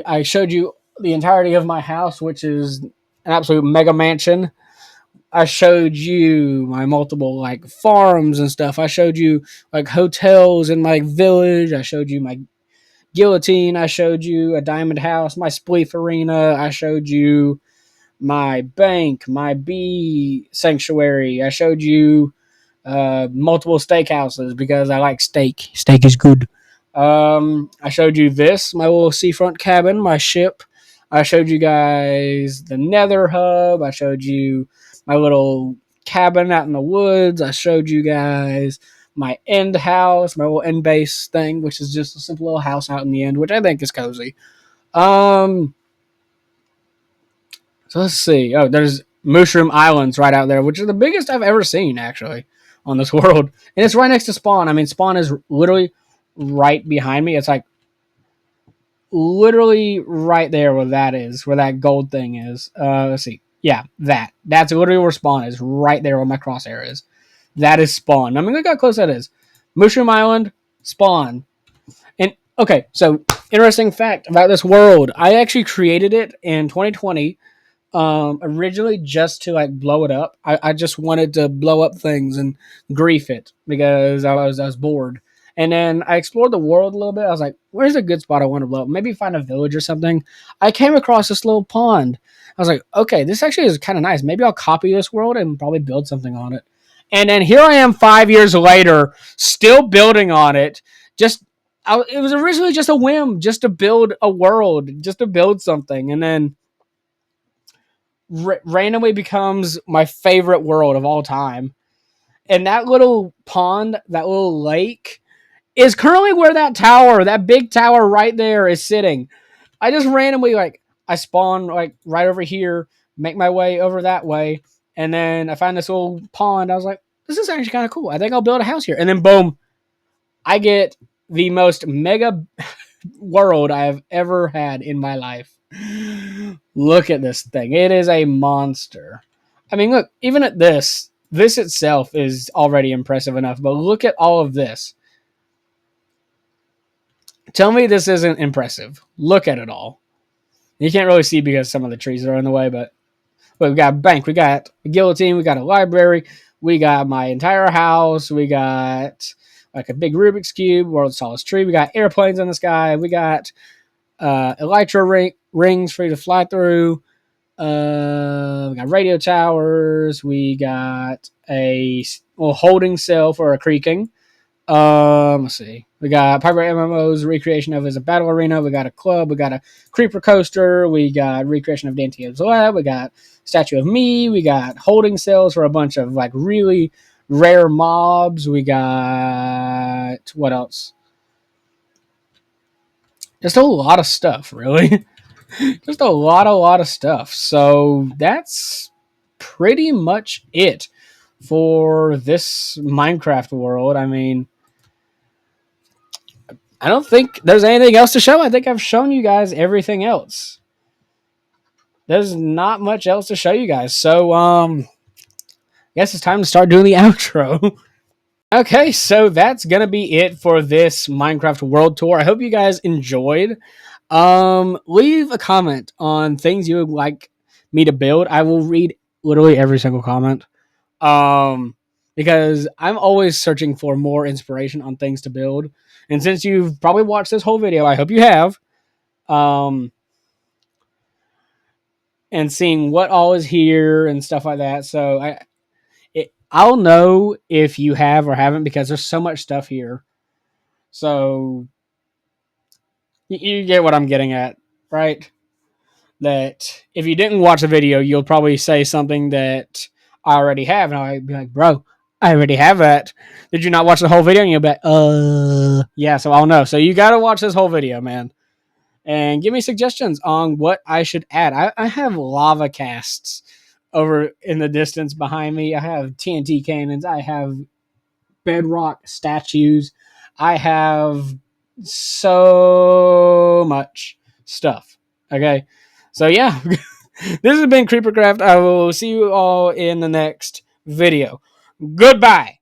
I showed you the entirety of my house, which is an absolute mega mansion. I showed you my multiple like farms and stuff. I showed you like hotels in my village. I showed you my guillotine. I showed you a diamond house, my spleef arena. I showed you my bank, my bee sanctuary. I showed you multiple steakhouses because I like steak. Steak is good. I showed you this, my little seafront cabin, my ship. I showed you guys the Nether hub. I showed you my little cabin out in the woods. I showed you guys my end house, my little end base thing, which is just a simple little house out in the end, which I think is cozy. Um, so let's see. Oh, there's Mushroom Islands right out there, which are the biggest I've ever seen actually on this world, and it's right next to Spawn. I mean, Spawn is literally right behind me. It's like literally right there where that is, where that gold thing is. Let's see. Yeah, that's literally where Spawn is, right there where my crosshair is. That is Spawn. I mean, look how close that is. Mushroom Island, Spawn. And okay, so interesting fact about this world. I actually created it in 2020, originally just to like blow it up. I just wanted to blow up things and grief it because I was bored. And then I explored the world a little bit. I was like, where's a good spot I want to blow up? Maybe find a village or something. I came across this little pond. I was like, okay, this actually is kind of nice. Maybe I'll copy this world and probably build something on it. And then here I am 5 years later, still building on it. It was originally just a whim, just to build a world, just to build something. And then randomly becomes my favorite world of all time. And that little pond, that little lake, is currently where that tower, that big tower right there, is sitting. I just randomly I spawn like right over here, make my way over that way, and then I find this little pond. I was like, this is actually kind of cool. I think I'll build a house here. And then boom, I get the most mega world I have ever had in my life. Look at this thing. It is a monster. I mean, look, even at this itself is already impressive enough, but look at all of this. Tell me this isn't impressive. Look at it all. You can't really see because some of the trees are in the way, but we got a bank, we got a guillotine, we got a library, we got my entire house, we got like a big Rubik's Cube, world's tallest tree, we got airplanes in the sky, we got elytra rings for you to fly through. We got radio towers. We got a holding cell for a creaking. Let's see. We got Pirate MMO's recreation of as a battle arena. We got a club. We got a creeper coaster. We got recreation of Dante's Lab. We got Statue of Me. We got holding cells for a bunch of like really rare mobs. We got what else? Just a lot of stuff, really. Just a lot of stuff. So that's pretty much it for this Minecraft world. I mean, I don't think there's anything else to show. I think I've shown you guys everything else. There's not much else to show you guys. So, I guess it's time to start doing the outro. Okay, so that's gonna be it for this Minecraft World Tour. I hope you guys enjoyed. Leave a comment on things you would like me to build. I will read literally every single comment. Because I'm always searching for more inspiration on things to build. And since you've probably watched this whole video, I hope you have. And seeing what all is here and stuff like that. So I'll know if you have or haven't because there's so much stuff here. So you get what I'm getting at, right? That if you didn't watch the video, you'll probably say something that I already have, and I'll be like, bro, I already have that. Did you not watch the whole video? And you'll be like, yeah, so I'll know. So you got to watch this whole video, man. And give me suggestions on what I should add. I have lava casts over in the distance behind me. I have TNT cannons. I have bedrock statues. I have so much stuff. Okay. So yeah, this has been CreeperCraft. I will see you all in the next video. Goodbye.